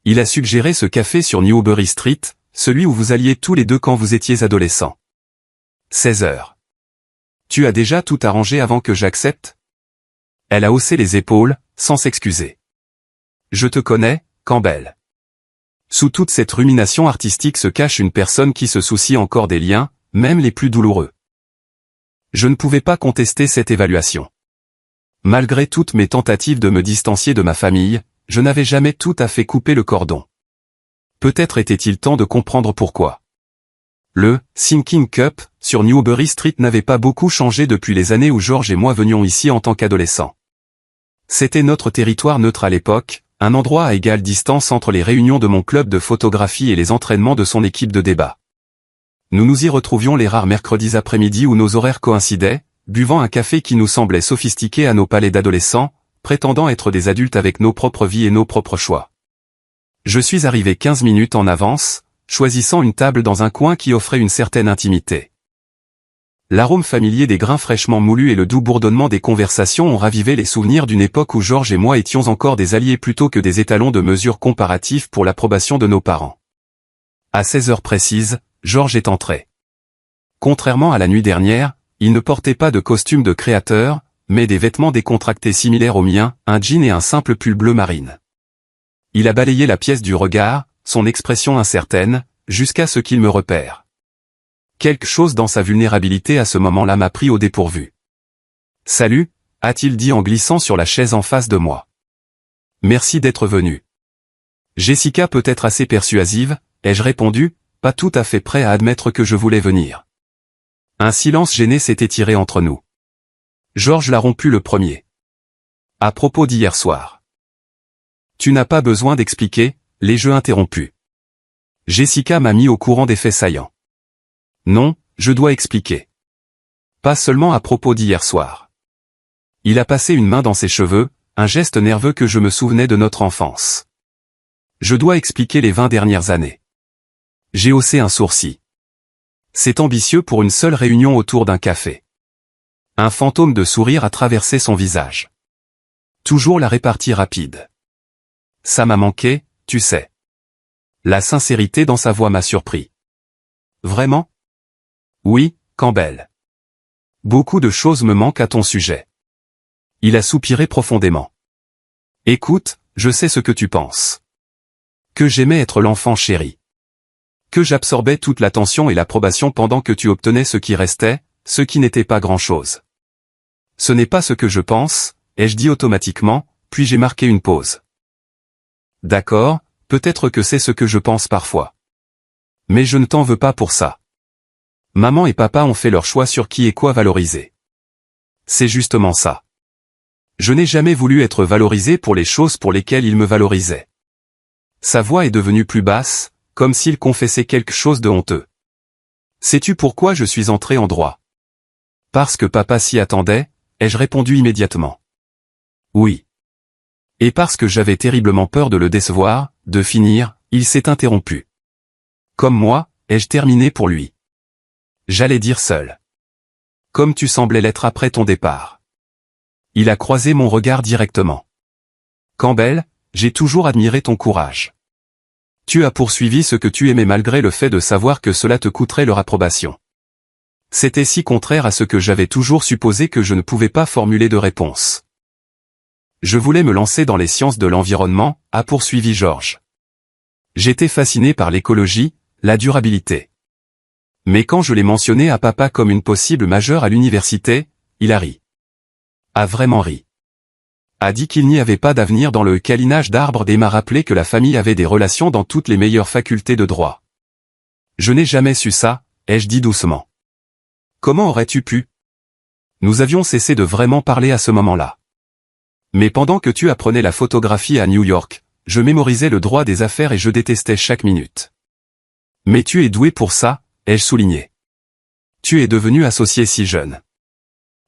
Il a suggéré ce café sur Newbury Street, celui où vous alliez tous les deux quand vous étiez adolescents. 16 heures. Tu as déjà tout arrangé avant que j'accepte? Elle a haussé les épaules, sans s'excuser. Je te connais, Campbell. Sous toute cette rumination artistique se cache une personne qui se soucie encore des liens, même les plus douloureux. Je ne pouvais pas contester cette évaluation. Malgré toutes mes tentatives de me distancier de ma famille, je n'avais jamais tout à fait coupé le cordon. Peut-être était-il temps de comprendre pourquoi. Le « Thinking Cup » sur Newbury Street n'avait pas beaucoup changé depuis les années où George et moi venions ici en tant qu'adolescents. C'était notre territoire neutre à l'époque, un endroit à égale distance entre les réunions de mon club de photographie et les entraînements de son équipe de débat. Nous nous y retrouvions les rares mercredis après-midi où nos horaires coïncidaient, buvant un café qui nous semblait sophistiqué à nos palais d'adolescents, prétendant être des adultes avec nos propres vies et nos propres choix. Je suis arrivé 15 minutes en avance, choisissant une table dans un coin qui offrait une certaine intimité. L'arôme familier des grains fraîchement moulus et le doux bourdonnement des conversations ont ravivé les souvenirs d'une époque où George et moi étions encore des alliés plutôt que des étalons de mesure comparatifs pour l'approbation de nos parents. À 16 heures précises, George est entré. Contrairement à la nuit dernière, il ne portait pas de costume de créateur, mais des vêtements décontractés similaires aux miens, un jean et un simple pull bleu marine. Il a balayé la pièce du regard, son expression incertaine, jusqu'à ce qu'il me repère. Quelque chose dans sa vulnérabilité à ce moment-là m'a pris au dépourvu. « Salut », a-t-il dit en glissant sur la chaise en face de moi. « Merci d'être venu. » Jessica peut être assez persuasive, ai-je répondu, pas tout à fait prêt à admettre que je voulais venir. Un silence gêné s'est étiré entre nous. George l'a rompu le premier. « À propos d'hier soir. » « Tu n'as pas besoin d'expliquer, les jeux interrompus. » Jessica m'a mis au courant des faits saillants. « Non, je dois expliquer. Pas seulement à propos d'hier soir. » Il a passé une main dans ses cheveux, un geste nerveux que je me souvenais de notre enfance. « Je dois expliquer les 20 dernières années. » J'ai haussé un sourcil. C'est ambitieux pour une seule réunion autour d'un café. Un fantôme de sourire a traversé son visage. Toujours la répartie rapide. Ça m'a manqué, tu sais. La sincérité dans sa voix m'a surpris. Vraiment? Oui, Campbell. Beaucoup de choses me manquent à ton sujet. Il a soupiré profondément. Écoute, je sais ce que tu penses. Que j'aimais être l'enfant chéri. Que j'absorbais toute l'attention et l'approbation pendant que tu obtenais ce qui restait, ce qui n'était pas grand-chose. Ce n'est pas ce que je pense, ai-je dit automatiquement, puis j'ai marqué une pause. D'accord, peut-être que c'est ce que je pense parfois. Mais je ne t'en veux pas pour ça. Maman et papa ont fait leur choix sur qui et quoi valoriser. C'est justement ça. Je n'ai jamais voulu être valorisé pour les choses pour lesquelles ils me valorisaient. Sa voix est devenue plus basse, comme s'il confessait quelque chose de honteux. Sais-tu pourquoi je suis entré en droit? Parce que papa s'y attendait, ai-je répondu immédiatement. Oui. Et parce que j'avais terriblement peur de le décevoir, de finir, il s'est interrompu. Comme moi, ai-je terminé pour lui. J'allais dire seul. Comme tu semblais l'être après ton départ. Il a croisé mon regard directement. Campbell, j'ai toujours admiré ton courage. Tu as poursuivi ce que tu aimais malgré le fait de savoir que cela te coûterait leur approbation. C'était si contraire à ce que j'avais toujours supposé que je ne pouvais pas formuler de réponse. Je voulais me lancer dans les sciences de l'environnement, a poursuivi George. J'étais fasciné par l'écologie, la durabilité. Mais quand je l'ai mentionné à papa comme une possible majeure à l'université, il a ri. A vraiment ri. A dit qu'il n'y avait pas d'avenir dans le câlinage d'arbres et m'a rappelé que la famille avait des relations dans toutes les meilleures facultés de droit. Je n'ai jamais su ça, ai-je dit doucement. Comment aurais-tu pu? Nous avions cessé de vraiment parler à ce moment-là. Mais pendant que tu apprenais la photographie à New York, je mémorisais le droit des affaires et je détestais chaque minute. Mais tu es doué pour ça, ai-je souligné. Tu es devenu associé si jeune.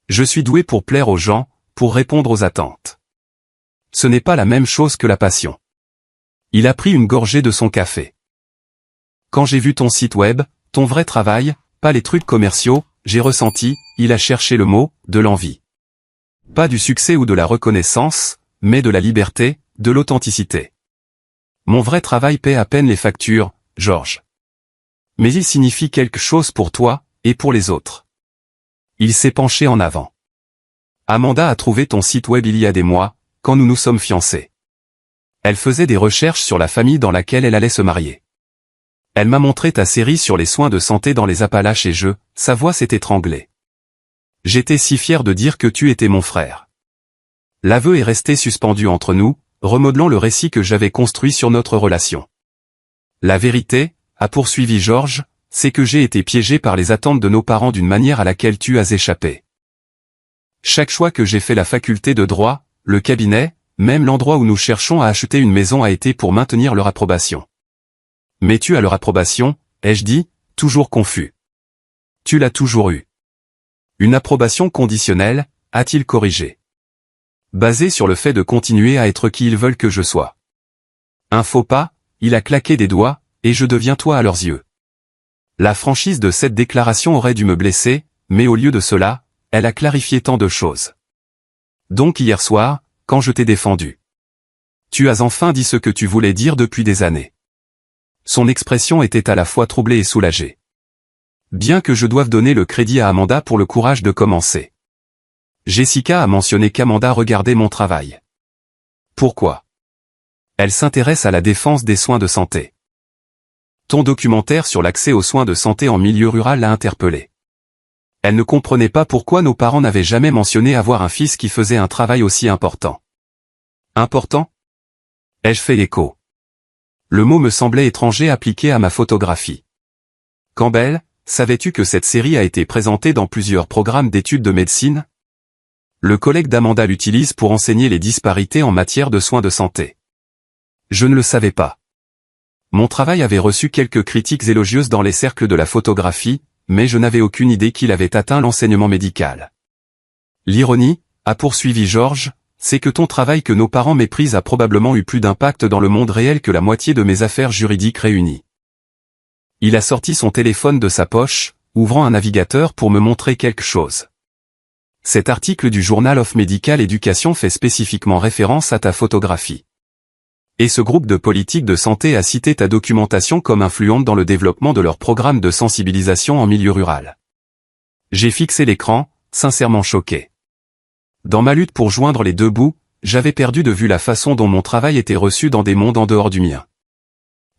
Je suis doué pour plaire aux gens, pour répondre aux attentes. Ce n'est pas la même chose que la passion. Il a pris une gorgée de son café. Quand j'ai vu ton site web, ton vrai travail, pas les trucs commerciaux, j'ai ressenti, il a cherché le mot, de l'envie. Pas du succès ou de la reconnaissance, mais de la liberté, de l'authenticité. Mon vrai travail paie à peine les factures, Georges. Mais il signifie quelque chose pour toi, et pour les autres. Il s'est penché en avant. Amanda a trouvé ton site web il y a des mois, quand nous nous sommes fiancés. Elle faisait des recherches sur la famille dans laquelle elle allait se marier. Elle m'a montré ta série sur les soins de santé dans les Appalaches et sa voix s'est étranglée. J'étais si fier de dire que tu étais mon frère. L'aveu est resté suspendu entre nous, remodelant le récit que j'avais construit sur notre relation. La vérité, a poursuivi Georges, c'est que j'ai été piégé par les attentes de nos parents d'une manière à laquelle tu as échappé. Chaque choix que j'ai fait, la faculté de droit, le cabinet, même l'endroit où nous cherchons à acheter une maison, a été pour maintenir leur approbation. Mais tu as leur approbation, ai-je dit, toujours confus. Tu l'as toujours eu. Une approbation conditionnelle, a-t-il corrigé. Basée sur le fait de continuer à être qui ils veulent que je sois. Un faux pas, il a claqué des doigts, et je deviens toi à leurs yeux. La franchise de cette déclaration aurait dû me blesser, mais au lieu de cela, elle a clarifié tant de choses. Donc hier soir, quand je t'ai défendu. Tu as enfin dit ce que tu voulais dire depuis des années. Son expression était à la fois troublée et soulagée. Bien que je doive donner le crédit à Amanda pour le courage de commencer. Jessica a mentionné qu'Amanda regardait mon travail. Pourquoi? Elle s'intéresse à la défense des soins de santé. Ton documentaire sur l'accès aux soins de santé en milieu rural l'a interpellée. Elle ne comprenait pas pourquoi nos parents n'avaient jamais mentionné avoir un fils qui faisait un travail aussi important. Important? Ai-je fait écho? Le mot me semblait étranger appliqué à ma photographie. Campbell, savais-tu que cette série a été présentée dans plusieurs programmes d'études de médecine? Le collègue d'Amanda l'utilise pour enseigner les disparités en matière de soins de santé. Je ne le savais pas. Mon travail avait reçu quelques critiques élogieuses dans les cercles de la photographie, mais je n'avais aucune idée qu'il avait atteint l'enseignement médical. L'ironie, a poursuivi Georges, c'est que ton travail que nos parents méprisent a probablement eu plus d'impact dans le monde réel que la moitié de mes affaires juridiques réunies. Il a sorti son téléphone de sa poche, ouvrant un navigateur pour me montrer quelque chose. Cet article du Journal of Medical Education fait spécifiquement référence à ta photographie. Et ce groupe de politique de santé a cité ta documentation comme influente dans le développement de leur programme de sensibilisation en milieu rural. J'ai fixé l'écran, sincèrement choqué. Dans ma lutte pour joindre les deux bouts, j'avais perdu de vue la façon dont mon travail était reçu dans des mondes en dehors du mien.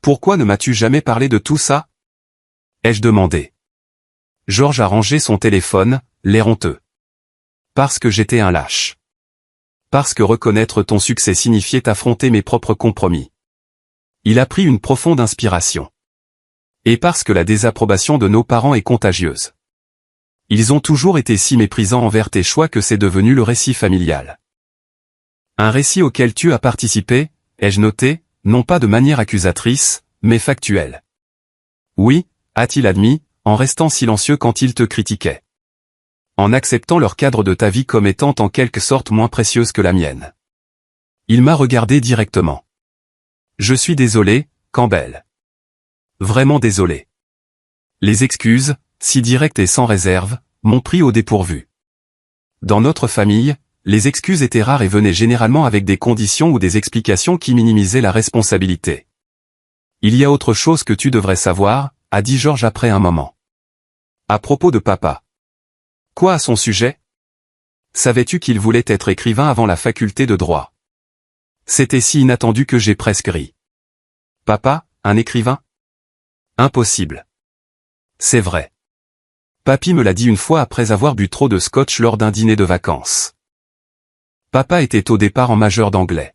Pourquoi ne m'as-tu jamais parlé de tout ça? Ai-je demandé. Georges a rangé son téléphone, l'air honteux. Parce que j'étais un lâche. Parce que reconnaître ton succès signifiait affronter mes propres compromis. Il a pris une profonde inspiration. Et parce que la désapprobation de nos parents est contagieuse. Ils ont toujours été si méprisants envers tes choix que c'est devenu le récit familial. Un récit auquel tu as participé, ai-je noté, non pas de manière accusatrice, mais factuelle. Oui, a-t-il admis, en restant silencieux quand ils te critiquaient. En acceptant leur cadre de ta vie comme étant en quelque sorte moins précieuse que la mienne. Il m'a regardé directement. Je suis désolé, Campbell. Vraiment désolé. Les excuses, si directes et sans réserve, m'ont pris au dépourvu. Dans notre famille, les excuses étaient rares et venaient généralement avec des conditions ou des explications qui minimisaient la responsabilité. Il y a autre chose que tu devrais savoir, a dit Georges après un moment. À propos de papa. Quoi à son sujet? Savais-tu qu'il voulait être écrivain avant la faculté de droit? C'était si inattendu que j'ai presque ri. Papa, un écrivain? Impossible. C'est vrai. Papy me l'a dit une fois après avoir bu trop de scotch lors d'un dîner de vacances. Papa était au départ en majeur d'anglais.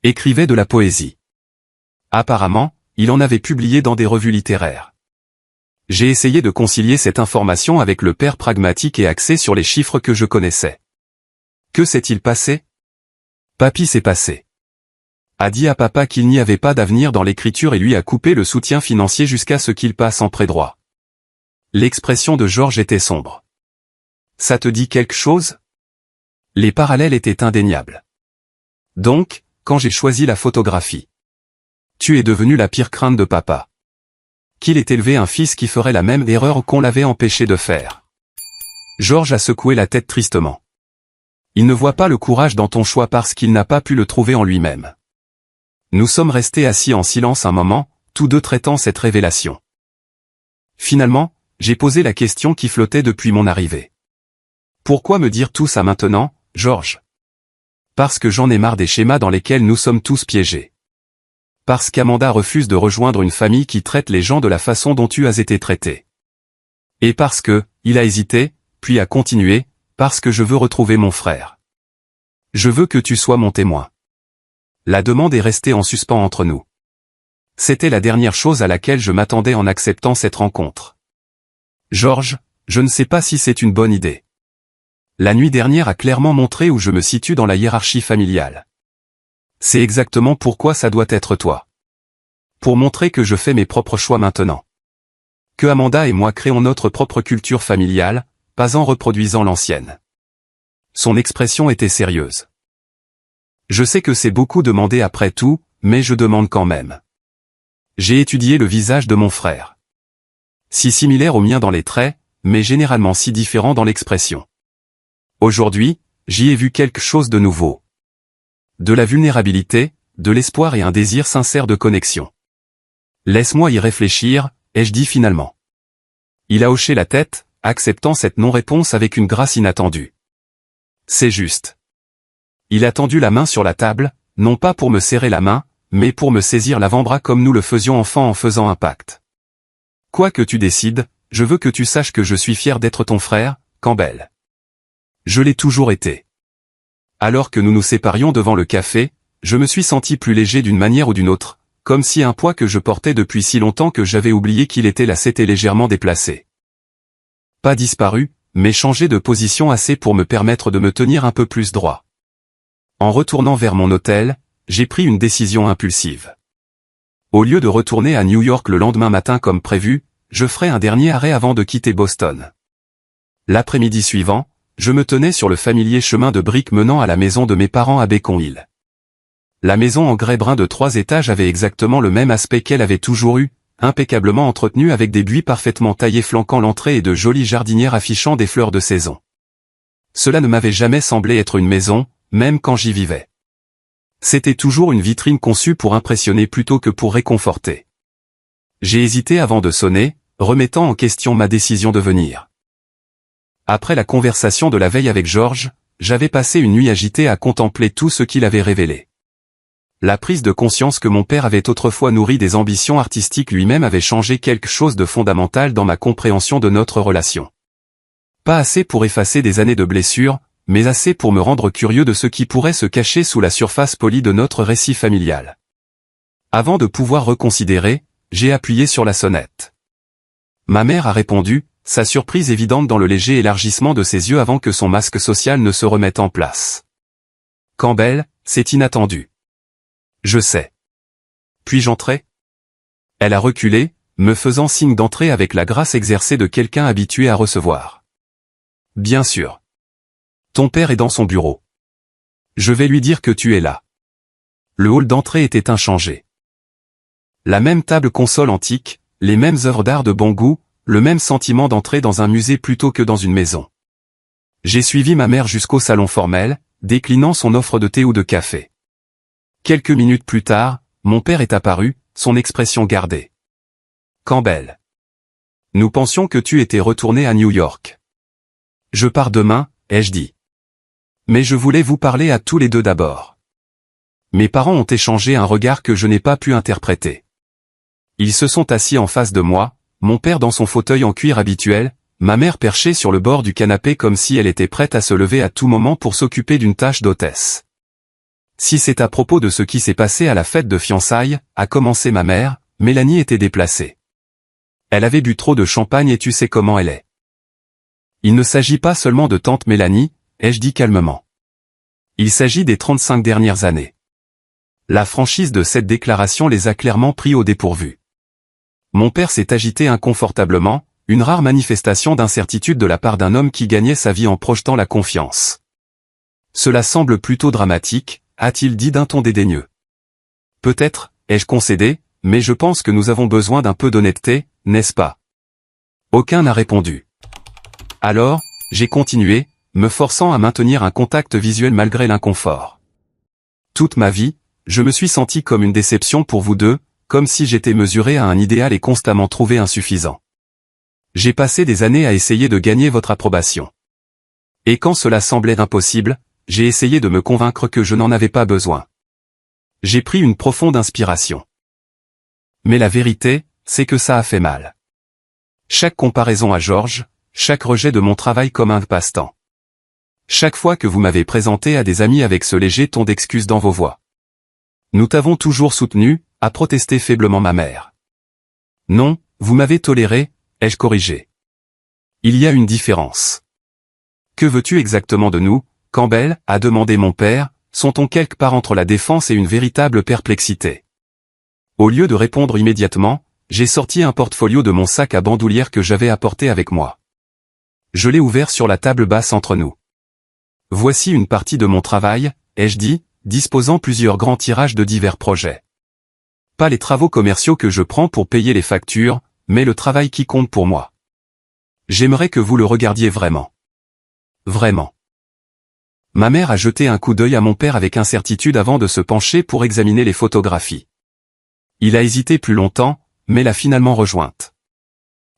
Écrivait de la poésie. Apparemment, il en avait publié dans des revues littéraires. J'ai essayé de concilier cette information avec le père pragmatique et axé sur les chiffres que je connaissais. Que s'est-il passé? Papy s'est passé. A dit à papa qu'il n'y avait pas d'avenir dans l'écriture et lui a coupé le soutien financier jusqu'à ce qu'il passe en prêt droit. L'expression de Georges était sombre. Ça te dit quelque chose? Les parallèles étaient indéniables. Donc, quand j'ai choisi la photographie. Tu es devenu la pire crainte de papa. Qu'il ait élevé un fils qui ferait la même erreur qu'on l'avait empêché de faire. George a secoué la tête tristement. Il ne voit pas le courage dans ton choix parce qu'il n'a pas pu le trouver en lui-même. Nous sommes restés assis en silence un moment, tous deux traitant cette révélation. Finalement, j'ai posé la question qui flottait depuis mon arrivée. Pourquoi me dire tout ça maintenant, George? Parce que j'en ai marre des schémas dans lesquels nous sommes tous piégés. Parce qu'Amanda refuse de rejoindre une famille qui traite les gens de la façon dont tu as été traité. Et parce que, il a hésité, puis a continué, parce que je veux retrouver mon frère. Je veux que tu sois mon témoin. La demande est restée en suspens entre nous. C'était la dernière chose à laquelle je m'attendais en acceptant cette rencontre. George, je ne sais pas si c'est une bonne idée. La nuit dernière a clairement montré où je me situe dans la hiérarchie familiale. C'est exactement pourquoi ça doit être toi. Pour montrer que je fais mes propres choix maintenant. Que Amanda et moi créons notre propre culture familiale, pas en reproduisant l'ancienne. Son expression était sérieuse. Je sais que c'est beaucoup demandé après tout, mais je demande quand même. J'ai étudié le visage de mon frère. Si similaire au mien dans les traits, mais généralement si différent dans l'expression. Aujourd'hui, j'y ai vu quelque chose de nouveau. De la vulnérabilité, de l'espoir et un désir sincère de connexion. Laisse-moi y réfléchir, ai-je dit finalement. Il a hoché la tête, acceptant cette non-réponse avec une grâce inattendue. C'est juste. Il a tendu la main sur la table, non pas pour me serrer la main, mais pour me saisir l'avant-bras comme nous le faisions enfant en faisant un pacte. Quoi que tu décides, je veux que tu saches que je suis fier d'être ton frère, Campbell. Je l'ai toujours été. Alors que nous nous séparions devant le café, je me suis senti plus léger d'une manière ou d'une autre, comme si un poids que je portais depuis si longtemps que j'avais oublié qu'il était là s'était légèrement déplacé. Pas disparu, mais changé de position assez pour me permettre de me tenir un peu plus droit. En retournant vers mon hôtel, j'ai pris une décision impulsive. Au lieu de retourner à New York le lendemain matin comme prévu, je ferai un dernier arrêt avant de quitter Boston. L'après-midi suivant, je me tenais sur le familier chemin de briques menant à la maison de mes parents à Beacon Hill. La maison en grès brun de 3 étages avait exactement le même aspect qu'elle avait toujours eu, impeccablement entretenue avec des buis parfaitement taillés flanquant l'entrée et de jolies jardinières affichant des fleurs de saison. Cela ne m'avait jamais semblé être une maison, même quand j'y vivais. C'était toujours une vitrine conçue pour impressionner plutôt que pour réconforter. J'ai hésité avant de sonner, remettant en question ma décision de venir. Après la conversation de la veille avec George, j'avais passé une nuit agitée à contempler tout ce qu'il avait révélé. La prise de conscience que mon père avait autrefois nourri des ambitions artistiques lui-même avait changé quelque chose de fondamental dans ma compréhension de notre relation. Pas assez pour effacer des années de blessures, mais assez pour me rendre curieux de ce qui pourrait se cacher sous la surface polie de notre récit familial. Avant de pouvoir reconsidérer, j'ai appuyé sur la sonnette. Ma mère a répondu, sa surprise évidente dans le léger élargissement de ses yeux avant que son masque social ne se remette en place. Campbell, c'est inattendu. Je sais. Puis-je entrer? Elle a reculé, me faisant signe d'entrer avec la grâce exercée de quelqu'un habitué à recevoir. Bien sûr. Ton père est dans son bureau. Je vais lui dire que tu es là. Le hall d'entrée était inchangé. La même table console antique, les mêmes œuvres d'art de bon goût, le même sentiment d'entrer dans un musée plutôt que dans une maison. J'ai suivi ma mère jusqu'au salon formel, déclinant son offre de thé ou de café. Quelques minutes plus tard, mon père est apparu, son expression gardée. Campbell. Nous pensions que tu étais retourné à New York. Je pars demain, ai-je dit. Mais je voulais vous parler à tous les deux d'abord. Mes parents ont échangé un regard que je n'ai pas pu interpréter. Ils se sont assis en face de moi, mon père dans son fauteuil en cuir habituel, ma mère perchée sur le bord du canapé comme si elle était prête à se lever à tout moment pour s'occuper d'une tâche d'hôtesse. Si c'est à propos de ce qui s'est passé à la fête de fiançailles, a commencé ma mère, Mélanie était déplacée. Elle avait bu trop de champagne et tu sais comment elle est. Il ne s'agit pas seulement de tante Mélanie, ai-je dit calmement. Il s'agit des 35 dernières années. La franchise de cette déclaration les a clairement pris au dépourvu. Mon père s'est agité inconfortablement, une rare manifestation d'incertitude de la part d'un homme qui gagnait sa vie en projetant la confiance. Cela semble plutôt dramatique, a-t-il dit d'un ton dédaigneux. Peut-être, ai-je concédé, mais je pense que nous avons besoin d'un peu d'honnêteté, n'est-ce pas? Aucun n'a répondu. Alors, j'ai continué, me forçant à maintenir un contact visuel malgré l'inconfort. Toute ma vie, je me suis senti comme une déception pour vous deux, comme si j'étais mesuré à un idéal et constamment trouvé insuffisant. J'ai passé des années à essayer de gagner votre approbation. Et quand cela semblait impossible, j'ai essayé de me convaincre que je n'en avais pas besoin. J'ai pris une profonde inspiration. Mais la vérité, c'est que ça a fait mal. Chaque comparaison à Georges, chaque rejet de mon travail comme un passe-temps. Chaque fois que vous m'avez présenté à des amis avec ce léger ton d'excuse dans vos voix. Nous t'avons toujours soutenu, a protesté faiblement ma mère. Non, vous m'avez toléré, ai-je corrigé. Il y a une différence. Que veux-tu exactement de nous, Campbell, a demandé mon père, sont-on quelque part entre la défense et une véritable perplexité. Au lieu de répondre immédiatement, j'ai sorti un portfolio de mon sac à bandoulière que j'avais apporté avec moi. Je l'ai ouvert sur la table basse entre nous. Voici une partie de mon travail, ai-je dit, disposant plusieurs grands tirages de divers projets. Pas les travaux commerciaux que je prends pour payer les factures, mais le travail qui compte pour moi. J'aimerais que vous le regardiez vraiment. Vraiment. Ma mère a jeté un coup d'œil à mon père avec incertitude avant de se pencher pour examiner les photographies. Il a hésité plus longtemps, mais l'a finalement rejointe.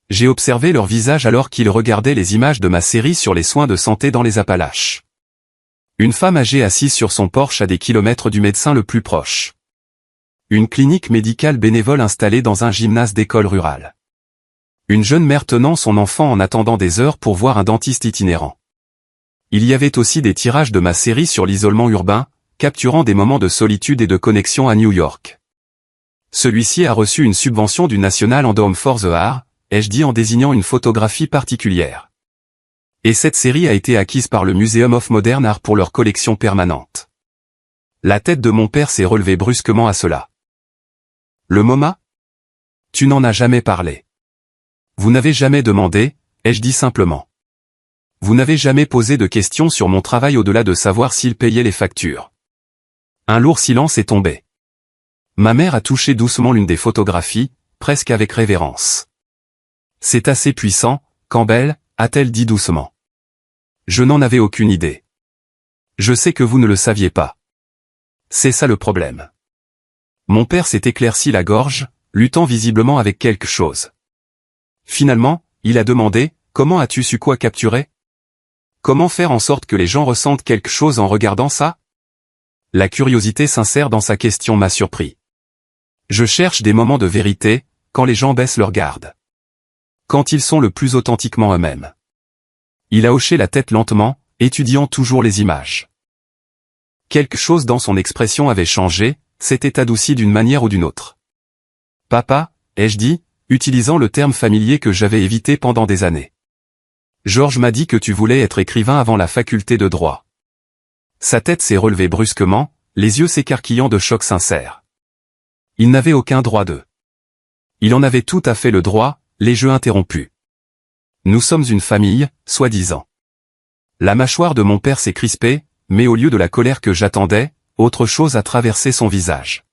J'ai observé leur visage alors qu'ils regardaient les images de ma série sur les soins de santé dans les Appalaches. Une femme âgée assise sur son porche à des kilomètres du médecin le plus proche. Une clinique médicale bénévole installée dans un gymnase d'école rurale. Une jeune mère tenant son enfant en attendant des heures pour voir un dentiste itinérant. Il y avait aussi des tirages de ma série sur l'isolement urbain, capturant des moments de solitude et de connexion à New York. Celui-ci a reçu une subvention du National Endowment for the Arts, ai-je dit en désignant une photographie particulière. Et cette série a été acquise par le Museum of Modern Art pour leur collection permanente. La tête de mon père s'est relevée brusquement à cela. Le MoMA? Tu n'en as jamais parlé. Vous n'avez jamais demandé, ai-je dit simplement. Vous n'avez jamais posé de questions sur mon travail au-delà de savoir s'il payait les factures. Un lourd silence est tombé. Ma mère a touché doucement l'une des photographies, presque avec révérence. C'est assez puissant, Campbell, a-t-elle dit doucement. Je n'en avais aucune idée. Je sais que vous ne le saviez pas. C'est ça le problème. Mon père s'est éclairci la gorge, luttant visiblement avec quelque chose. Finalement, il a demandé, comment as-tu su quoi capturer? Comment faire en sorte que les gens ressentent quelque chose en regardant ça? La curiosité sincère dans sa question m'a surpris. Je cherche des moments de vérité, quand les gens baissent leur garde. Quand ils sont le plus authentiquement eux-mêmes. Il a hoché la tête lentement, étudiant toujours les images. Quelque chose dans son expression avait changé, s'était adouci d'une manière ou d'une autre. Papa, ai-je dit, utilisant le terme familier que j'avais évité pendant des années. Georges m'a dit que tu voulais être écrivain avant la faculté de droit. Sa tête s'est relevée brusquement, les yeux s'écarquillant de choc sincère. Il n'avait aucun droit de. Il en avait tout à fait le droit, les jeux interrompus. Nous sommes une famille, soi-disant. La mâchoire de mon père s'est crispée, mais au lieu de la colère que j'attendais, autre chose a traversé son visage.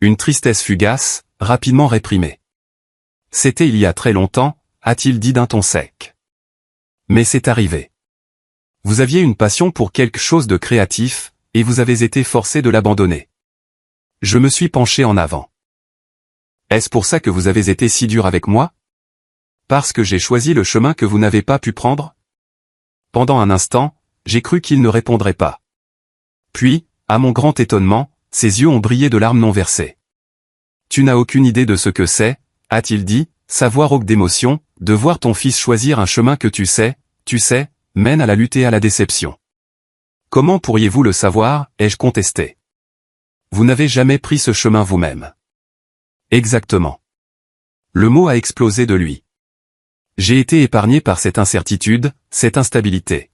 Une tristesse fugace, rapidement réprimée. C'était il y a très longtemps, a-t-il dit d'un ton sec. Mais c'est arrivé. Vous aviez une passion pour quelque chose de créatif, et vous avez été forcé de l'abandonner. Je me suis penché en avant. Est-ce pour ça que vous avez été si dur avec moi? Parce que j'ai choisi le chemin que vous n'avez pas pu prendre? Pendant un instant, j'ai cru qu'il ne répondrait pas. Puis, à mon grand étonnement, ses yeux ont brillé de larmes non versées. Tu n'as aucune idée de ce que c'est, a-t-il dit, sa voix rauque d'émotion, de voir ton fils choisir un chemin que tu sais, mène à la lutte et à la déception. Comment pourriez-vous le savoir, ai-je contesté. Vous n'avez jamais pris ce chemin vous-même. Exactement. Le mot a explosé de lui. J'ai été épargné par cette incertitude, cette instabilité.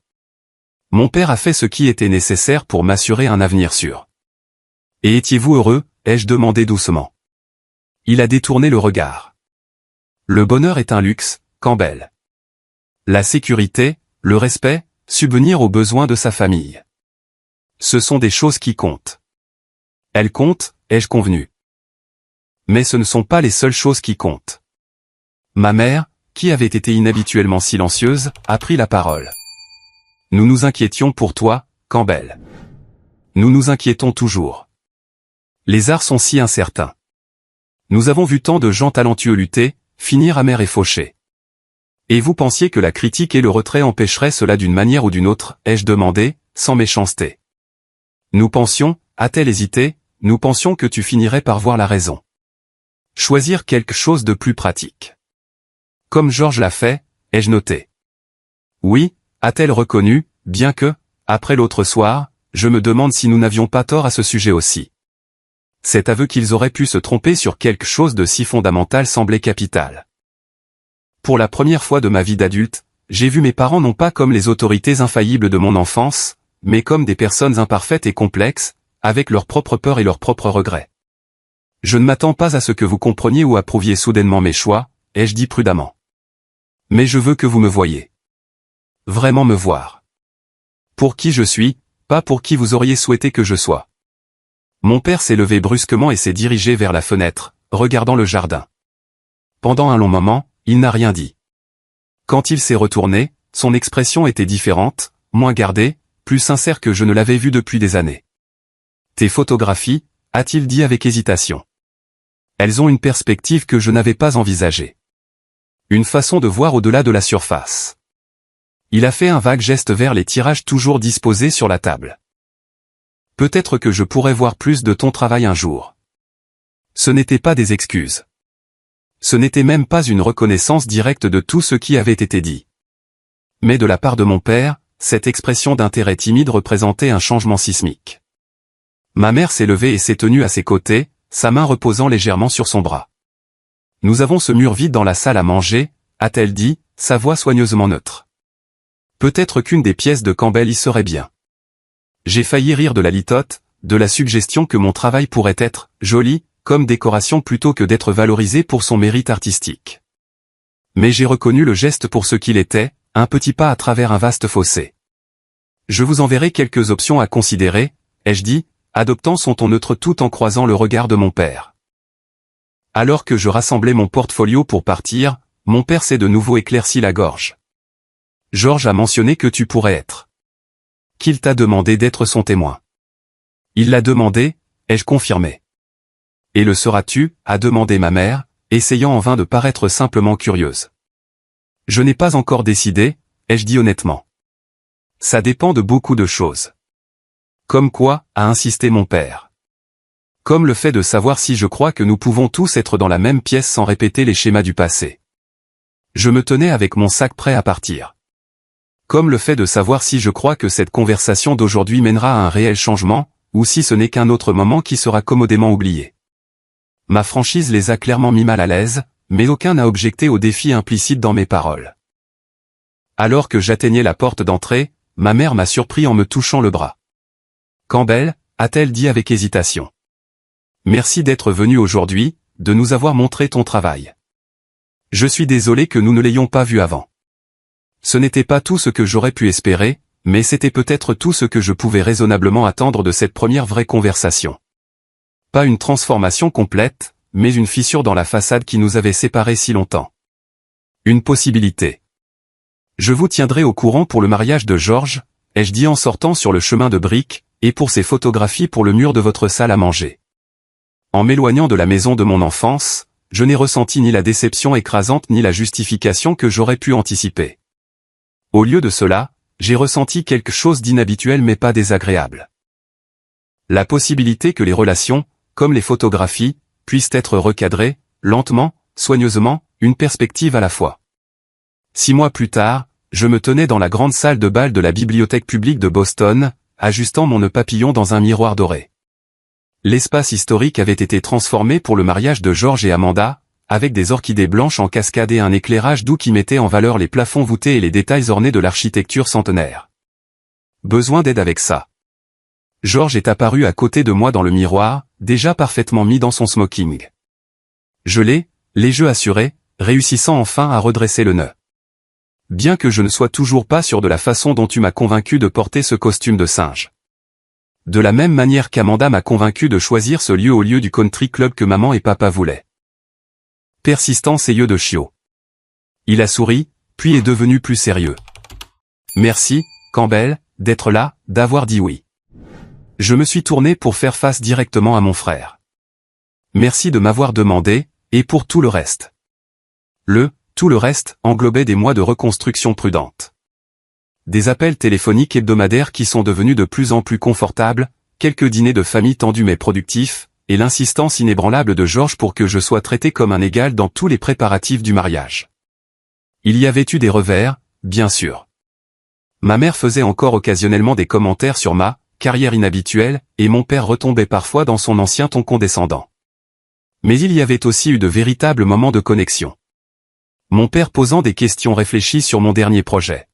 Mon père a fait ce qui était nécessaire pour m'assurer un avenir sûr. Et étiez-vous heureux, ai-je demandé doucement. Il a détourné le regard. Le bonheur est un luxe, Campbell. La sécurité, le respect, subvenir aux besoins de sa famille. Ce sont des choses qui comptent. Elles comptent, ai-je convenu. Mais ce ne sont pas les seules choses qui comptent. Ma mère, qui avait été inhabituellement silencieuse, a pris la parole. Nous nous inquiétions pour toi, Campbell. Nous nous inquiétons toujours. Les arts sont si incertains. Nous avons vu tant de gens talentueux lutter, finir amers et fauchés. Et vous pensiez que la critique et le retrait empêcheraient cela d'une manière ou d'une autre, ai-je demandé, sans méchanceté. Nous pensions, a-t-elle hésité, nous pensions que tu finirais par voir la raison. Choisir quelque chose de plus pratique. Comme George l'a fait, ai-je noté. Oui, a-t-elle reconnu, bien que, après l'autre soir, je me demande si nous n'avions pas tort à ce sujet aussi. Cet aveu qu'ils auraient pu se tromper sur quelque chose de si fondamental semblait capital. Pour la première fois de ma vie d'adulte, j'ai vu mes parents non pas comme les autorités infaillibles de mon enfance, mais comme des personnes imparfaites et complexes, avec leurs propres peurs et leurs propres regrets. Je ne m'attends pas à ce que vous compreniez ou approuviez soudainement mes choix, ai-je dit prudemment. Mais je veux que vous me voyiez. Vraiment me voir. Pour qui je suis, pas pour qui vous auriez souhaité que je sois. Mon père s'est levé brusquement et s'est dirigé vers la fenêtre, regardant le jardin. Pendant un long moment, il n'a rien dit. Quand il s'est retourné, son expression était différente, moins gardée, plus sincère que je ne l'avais vu depuis des années. Tes photographies, a-t-il dit avec hésitation. Elles ont une perspective que je n'avais pas envisagée. Une façon de voir au-delà de la surface. Il a fait un vague geste vers les tirages toujours disposés sur la table. Peut-être que je pourrais voir plus de ton travail un jour. Ce n'étaient pas des excuses. Ce n'était même pas une reconnaissance directe de tout ce qui avait été dit. Mais de la part de mon père, cette expression d'intérêt timide représentait un changement sismique. Ma mère s'est levée et s'est tenue à ses côtés, sa main reposant légèrement sur son bras. Nous avons ce mur vide dans la salle à manger, a-t-elle dit, sa voix soigneusement neutre. Peut-être qu'une des pièces de Campbell y serait bien. J'ai failli rire de la litote, de la suggestion que mon travail pourrait être joli, comme décoration plutôt que d'être valorisé pour son mérite artistique. Mais j'ai reconnu le geste pour ce qu'il était, un petit pas à travers un vaste fossé. Je vous enverrai quelques options à considérer, ai-je dit, adoptant son ton neutre tout en croisant le regard de mon père. Alors que je rassemblais mon portfolio pour partir, mon père s'est de nouveau éclairci la gorge. George a mentionné que tu pourrais être. Qu'il t'a demandé d'être son témoin. Il l'a demandé, ai-je confirmé. Et le seras-tu, a demandé ma mère, essayant en vain de paraître simplement curieuse. Je n'ai pas encore décidé, ai-je dit honnêtement. Ça dépend de beaucoup de choses. Comme quoi, a insisté mon père. Comme le fait de savoir si je crois que nous pouvons tous être dans la même pièce sans répéter les schémas du passé. Je me tenais avec mon sac prêt à partir. Comme le fait de savoir si je crois que cette conversation d'aujourd'hui mènera à un réel changement, ou si ce n'est qu'un autre moment qui sera commodément oublié. Ma franchise les a clairement mis mal à l'aise, mais aucun n'a objecté au défi implicite dans mes paroles. Alors que j'atteignais la porte d'entrée, ma mère m'a surpris en me touchant le bras. Campbell, a-t-elle dit avec hésitation. Merci d'être venu aujourd'hui, de nous avoir montré ton travail. Je suis désolé que nous ne l'ayons pas vu avant. Ce n'était pas tout ce que j'aurais pu espérer, mais c'était peut-être tout ce que je pouvais raisonnablement attendre de cette première vraie conversation. Pas une transformation complète, mais une fissure dans la façade qui nous avait séparés si longtemps. Une possibilité. Je vous tiendrai au courant pour le mariage de George, ai-je dit en sortant sur le chemin de briques, et pour ces photographies pour le mur de votre salle à manger. En m'éloignant de la maison de mon enfance, je n'ai ressenti ni la déception écrasante ni la justification que j'aurais pu anticiper. Au lieu de cela, j'ai ressenti quelque chose d'inhabituel mais pas désagréable. La possibilité que les relations, comme les photographies, puissent être recadrées, lentement, soigneusement, une perspective à la fois. 6 mois plus tard, je me tenais dans la grande salle de bal de la bibliothèque publique de Boston, ajustant mon nœud papillon dans un miroir doré. L'espace historique avait été transformé pour le mariage de George et Amanda, avec des orchidées blanches en cascade et un éclairage doux qui mettait en valeur les plafonds voûtés et les détails ornés de l'architecture centenaire. Besoin d'aide avec ça. George est apparu à côté de moi dans le miroir, déjà parfaitement mis dans son smoking. Je l'ai, les jeux assurés, réussissant enfin à redresser le nœud. Bien que je ne sois toujours pas sûr de la façon dont tu m'as convaincu de porter ce costume de singe. de la même manière qu'Amanda m'a convaincu de choisir ce lieu au lieu du country club que maman et papa voulaient. Persistance et yeux de chiot. Il a souri, puis est devenu plus sérieux. Merci, Campbell, d'être là, d'avoir dit oui. Je me suis tourné pour faire face directement à mon frère. Merci de m'avoir demandé, et pour tout le reste. Tout le reste englobait des mois de reconstruction prudente. Des appels téléphoniques hebdomadaires qui sont devenus de plus en plus confortables, quelques dîners de famille tendus mais productifs, et l'insistance inébranlable de Georges pour que je sois traité comme un égal dans tous les préparatifs du mariage. Il y avait eu des revers, bien sûr. Ma mère faisait encore occasionnellement des commentaires sur ma carrière inhabituelle, et mon père retombait parfois dans son ancien ton condescendant. Mais il y avait aussi eu de véritables moments de connexion. Mon père posant des questions réfléchies sur mon dernier projet.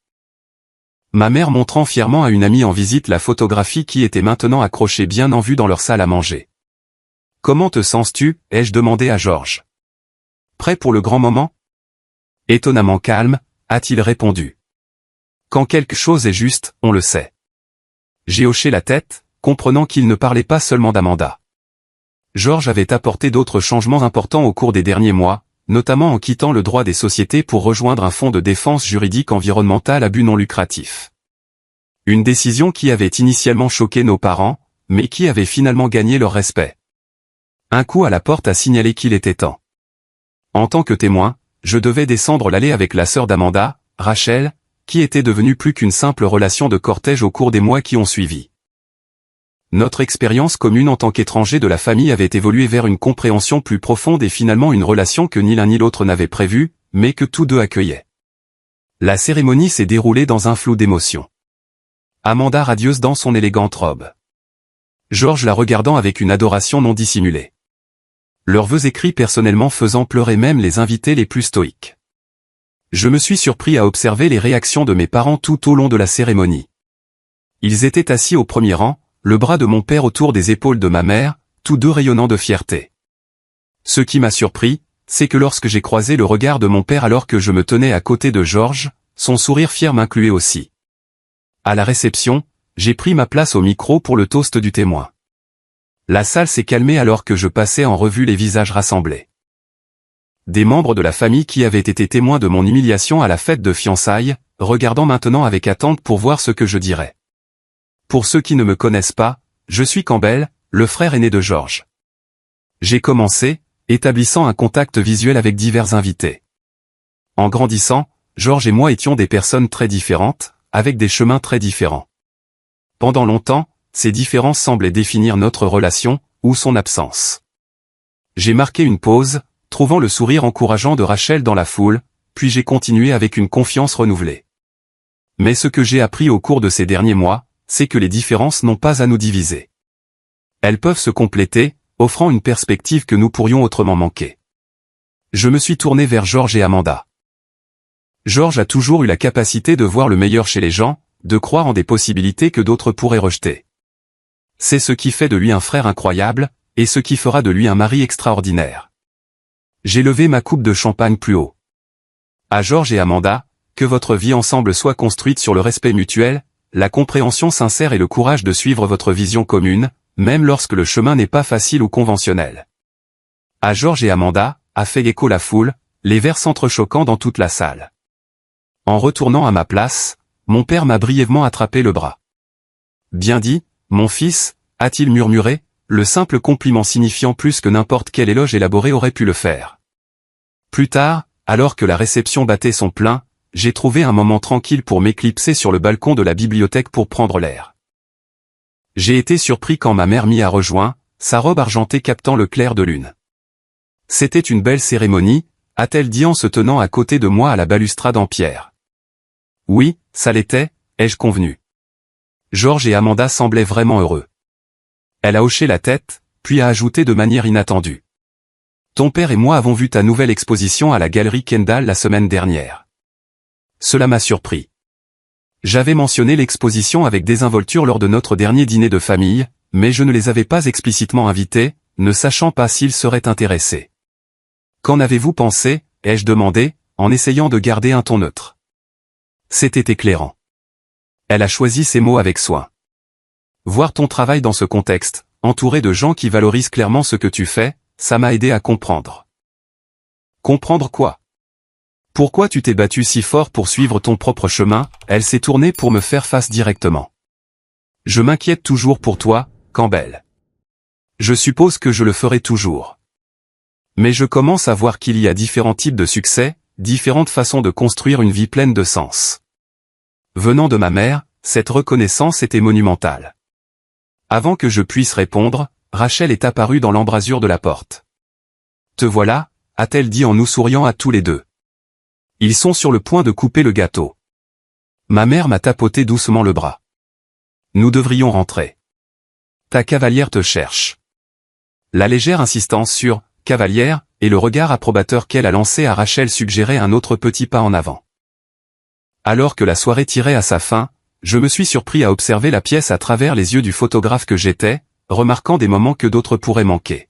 Ma mère montrant fièrement à une amie en visite la photographie qui était maintenant accrochée bien en vue dans leur salle à manger. « Comment te sens-tu » ai-je demandé à Georges. « Prêt pour le grand moment ?» Étonnamment calme, a-t-il répondu. « Quand quelque chose est juste, on le sait. » J'ai hoché la tête, comprenant qu'il ne parlait pas seulement d'Amanda. Georges avait apporté d'autres changements importants au cours des derniers mois, notamment en quittant le droit des sociétés pour rejoindre un fonds de défense juridique environnementale à but non lucratif. Une décision qui avait initialement choqué nos parents, mais qui avait finalement gagné leur respect. Un coup à la porte a signalé qu'il était temps. En tant que témoin, je devais descendre l'allée avec la sœur d'Amanda, Rachel, qui était devenue plus qu'une simple relation de cortège au cours des mois qui ont suivi. Notre expérience commune en tant qu'étrangers de la famille avait évolué vers une compréhension plus profonde et finalement une relation que ni l'un ni l'autre n'avait prévue, mais que tous deux accueillaient. La cérémonie s'est déroulée dans un flou d'émotions. Amanda radieuse dans son élégante robe. Georges la regardant avec une adoration non dissimulée. Leurs vœux écrits personnellement faisant pleurer même les invités les plus stoïques. Je me suis surpris à observer les réactions de mes parents tout au long de la cérémonie. Ils étaient assis au premier rang, le bras de mon père autour des épaules de ma mère, tous deux rayonnant de fierté. Ce qui m'a surpris, c'est que lorsque j'ai croisé le regard de mon père alors que je me tenais à côté de Georges, son sourire fier m'incluait aussi. À la réception, j'ai pris ma place au micro pour le toast du témoin. La salle s'est calmée alors que je passais en revue les visages rassemblés. Des membres de la famille qui avaient été témoins de mon humiliation à la fête de fiançailles, regardant maintenant avec attente pour voir ce que je dirais. Pour ceux qui ne me connaissent pas, je suis Campbell, le frère aîné de Georges. J'ai commencé, établissant un contact visuel avec divers invités. En grandissant, Georges et moi étions des personnes très différentes, avec des chemins très différents. Pendant longtemps, ces différences semblaient définir notre relation, ou son absence. J'ai marqué une pause, trouvant le sourire encourageant de Rachel dans la foule, puis j'ai continué avec une confiance renouvelée. Mais ce que j'ai appris au cours de ces derniers mois, c'est que les différences n'ont pas à nous diviser. Elles peuvent se compléter, offrant une perspective que nous pourrions autrement manquer. Je me suis tourné vers Georges et Amanda. Georges a toujours eu la capacité de voir le meilleur chez les gens, de croire en des possibilités que d'autres pourraient rejeter. C'est ce qui fait de lui un frère incroyable, et ce qui fera de lui un mari extraordinaire. J'ai levé ma coupe de champagne plus haut. À Georges et Amanda, que votre vie ensemble soit construite sur le respect mutuel, la compréhension sincère et le courage de suivre votre vision commune, même lorsque le chemin n'est pas facile ou conventionnel. À Georges et Amanda, a fait écho la foule, les vers s'entrechoquant dans toute la salle. En retournant à ma place, mon père m'a brièvement attrapé le bras. Bien dit, mon fils, a-t-il murmuré, le simple compliment signifiant plus que n'importe quel éloge élaboré aurait pu le faire. Plus tard, alors que la réception battait son plein, j'ai trouvé un moment tranquille pour m'éclipser sur le balcon de la bibliothèque pour prendre l'air. J'ai été surpris quand ma mère m'y a rejoint, sa robe argentée captant le clair de lune. C'était une belle cérémonie, a-t-elle dit en se tenant à côté de moi à la balustrade en pierre. Oui, ça l'était, ai-je convenu. Georges et Amanda semblaient vraiment heureux. Elle a hoché la tête, puis a ajouté de manière inattendue. Ton père et moi avons vu ta nouvelle exposition à la galerie Kendall la semaine dernière. Cela m'a surpris. J'avais mentionné l'exposition avec désinvolture lors de notre dernier dîner de famille, mais je ne les avais pas explicitement invités, ne sachant pas s'ils seraient intéressés. Qu'en avez-vous pensé, ai-je demandé, en essayant de garder un ton neutre. C'était éclairant. Elle a choisi ses mots avec soin. Voir ton travail dans ce contexte, entouré de gens qui valorisent clairement ce que tu fais, ça m'a aidé à comprendre. Comprendre quoi? Pourquoi tu t'es battu si fort pour suivre ton propre chemin? Elle s'est tournée pour me faire face directement. Je m'inquiète toujours pour toi, Campbell. Je suppose que je le ferai toujours. Mais je commence à voir qu'il y a différents types de succès, différentes façons de construire une vie pleine de sens. Venant de ma mère, cette reconnaissance était monumentale. Avant que je puisse répondre, Rachel est apparue dans l'embrasure de la porte. « Te voilà », a-t-elle dit en nous souriant à tous les deux. Ils sont sur le point de couper le gâteau. Ma mère m'a tapoté doucement le bras. Nous devrions rentrer. Ta cavalière te cherche. La légère insistance sur « cavalière » et le regard approbateur qu'elle a lancé à Rachel suggéraient un autre petit pas en avant. Alors que la soirée tirait à sa fin, je me suis surpris à observer la pièce à travers les yeux du photographe que j'étais, remarquant des moments que d'autres pourraient manquer.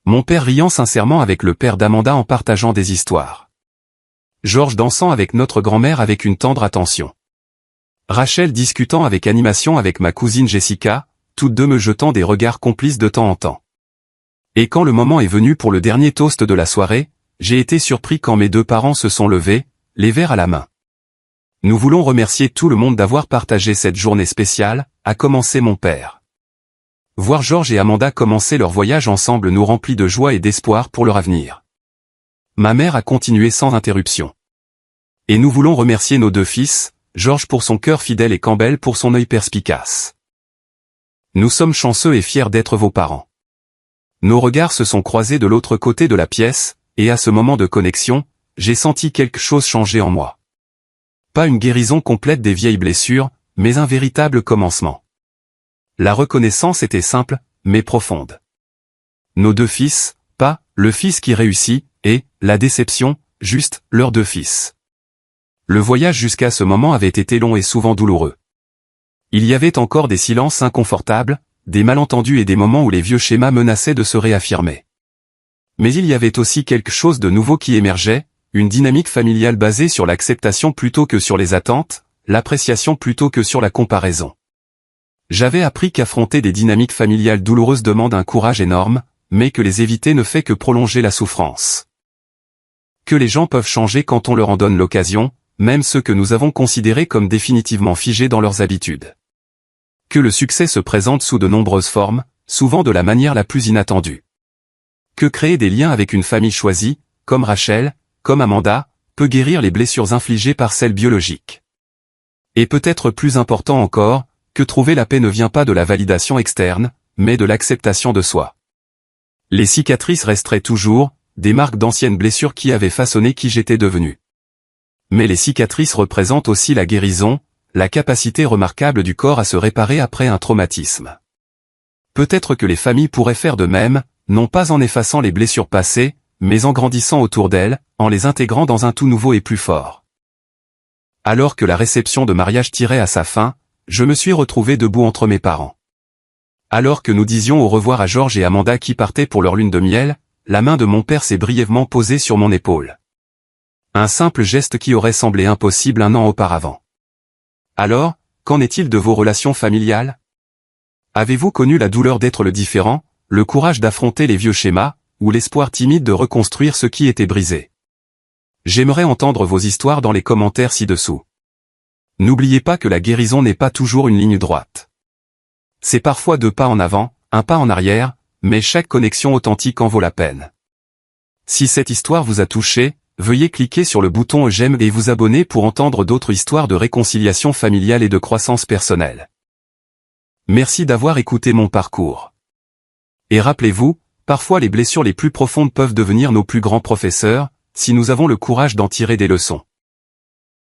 Mon père riant sincèrement avec le père d'Amanda en partageant des histoires. Georges dansant avec notre grand-mère avec une tendre attention. Rachel discutant avec animation avec ma cousine Jessica, toutes deux me jetant des regards complices de temps en temps. Et quand le moment est venu pour le dernier toast de la soirée, j'ai été surpris quand mes deux parents se sont levés, les verres à la main. Nous voulons remercier tout le monde d'avoir partagé cette journée spéciale, a commencé mon père. Voir Georges et Amanda commencer leur voyage ensemble nous remplit de joie et d'espoir pour leur avenir. Ma mère a continué sans interruption. Et nous voulons remercier nos deux fils, Georges pour son cœur fidèle et Campbell pour son œil perspicace. Nous sommes chanceux et fiers d'être vos parents. Nos regards se sont croisés de l'autre côté de la pièce, et à ce moment de connexion, j'ai senti quelque chose changer en moi. Pas une guérison complète des vieilles blessures, mais un véritable commencement. La reconnaissance était simple, mais profonde. Nos deux fils, pas le fils qui réussit, et la déception, juste leurs deux fils. Le voyage jusqu'à ce moment avait été long et souvent douloureux. Il y avait encore des silences inconfortables, des malentendus et des moments où les vieux schémas menaçaient de se réaffirmer. Mais il y avait aussi quelque chose de nouveau qui émergeait, une dynamique familiale basée sur l'acceptation plutôt que sur les attentes, l'appréciation plutôt que sur la comparaison. J'avais appris qu'affronter des dynamiques familiales douloureuses demande un courage énorme, mais que les éviter ne fait que prolonger la souffrance. Que les gens peuvent changer quand on leur en donne l'occasion, même ceux que nous avons considérés comme définitivement figés dans leurs habitudes. Que le succès se présente sous de nombreuses formes, souvent de la manière la plus inattendue. Que créer des liens avec une famille choisie, comme Rachel, comme Amanda, peut guérir les blessures infligées par celles biologiques. Et peut-être plus important encore, que trouver la paix ne vient pas de la validation externe, mais de l'acceptation de soi. Les cicatrices resteraient toujours, des marques d'anciennes blessures qui avaient façonné qui j'étais devenu. Mais les cicatrices représentent aussi la guérison, la capacité remarquable du corps à se réparer après un traumatisme. Peut-être que les familles pourraient faire de même, non pas en effaçant les blessures passées, mais en grandissant autour d'elles, en les intégrant dans un tout nouveau et plus fort. Alors que la réception de mariage tirait à sa fin, je me suis retrouvé debout entre mes parents. Alors que nous disions au revoir à Georges et Amanda qui partaient pour leur lune de miel, la main de mon père s'est brièvement posée sur mon épaule. Un simple geste qui aurait semblé impossible un an auparavant. Alors, qu'en est-il de vos relations familiales? Avez-vous connu la douleur d'être le différent, le courage d'affronter les vieux schémas, ou l'espoir timide de reconstruire ce qui était brisé? J'aimerais entendre vos histoires dans les commentaires ci-dessous. N'oubliez pas que la guérison n'est pas toujours une ligne droite. C'est parfois 2 pas en avant, 1 pas en arrière, mais chaque connexion authentique en vaut la peine. Si cette histoire vous a touché, veuillez cliquer sur le bouton j'aime et vous abonner pour entendre d'autres histoires de réconciliation familiale et de croissance personnelle. Merci d'avoir écouté mon parcours. Et rappelez-vous, parfois les blessures les plus profondes peuvent devenir nos plus grands professeurs, si nous avons le courage d'en tirer des leçons.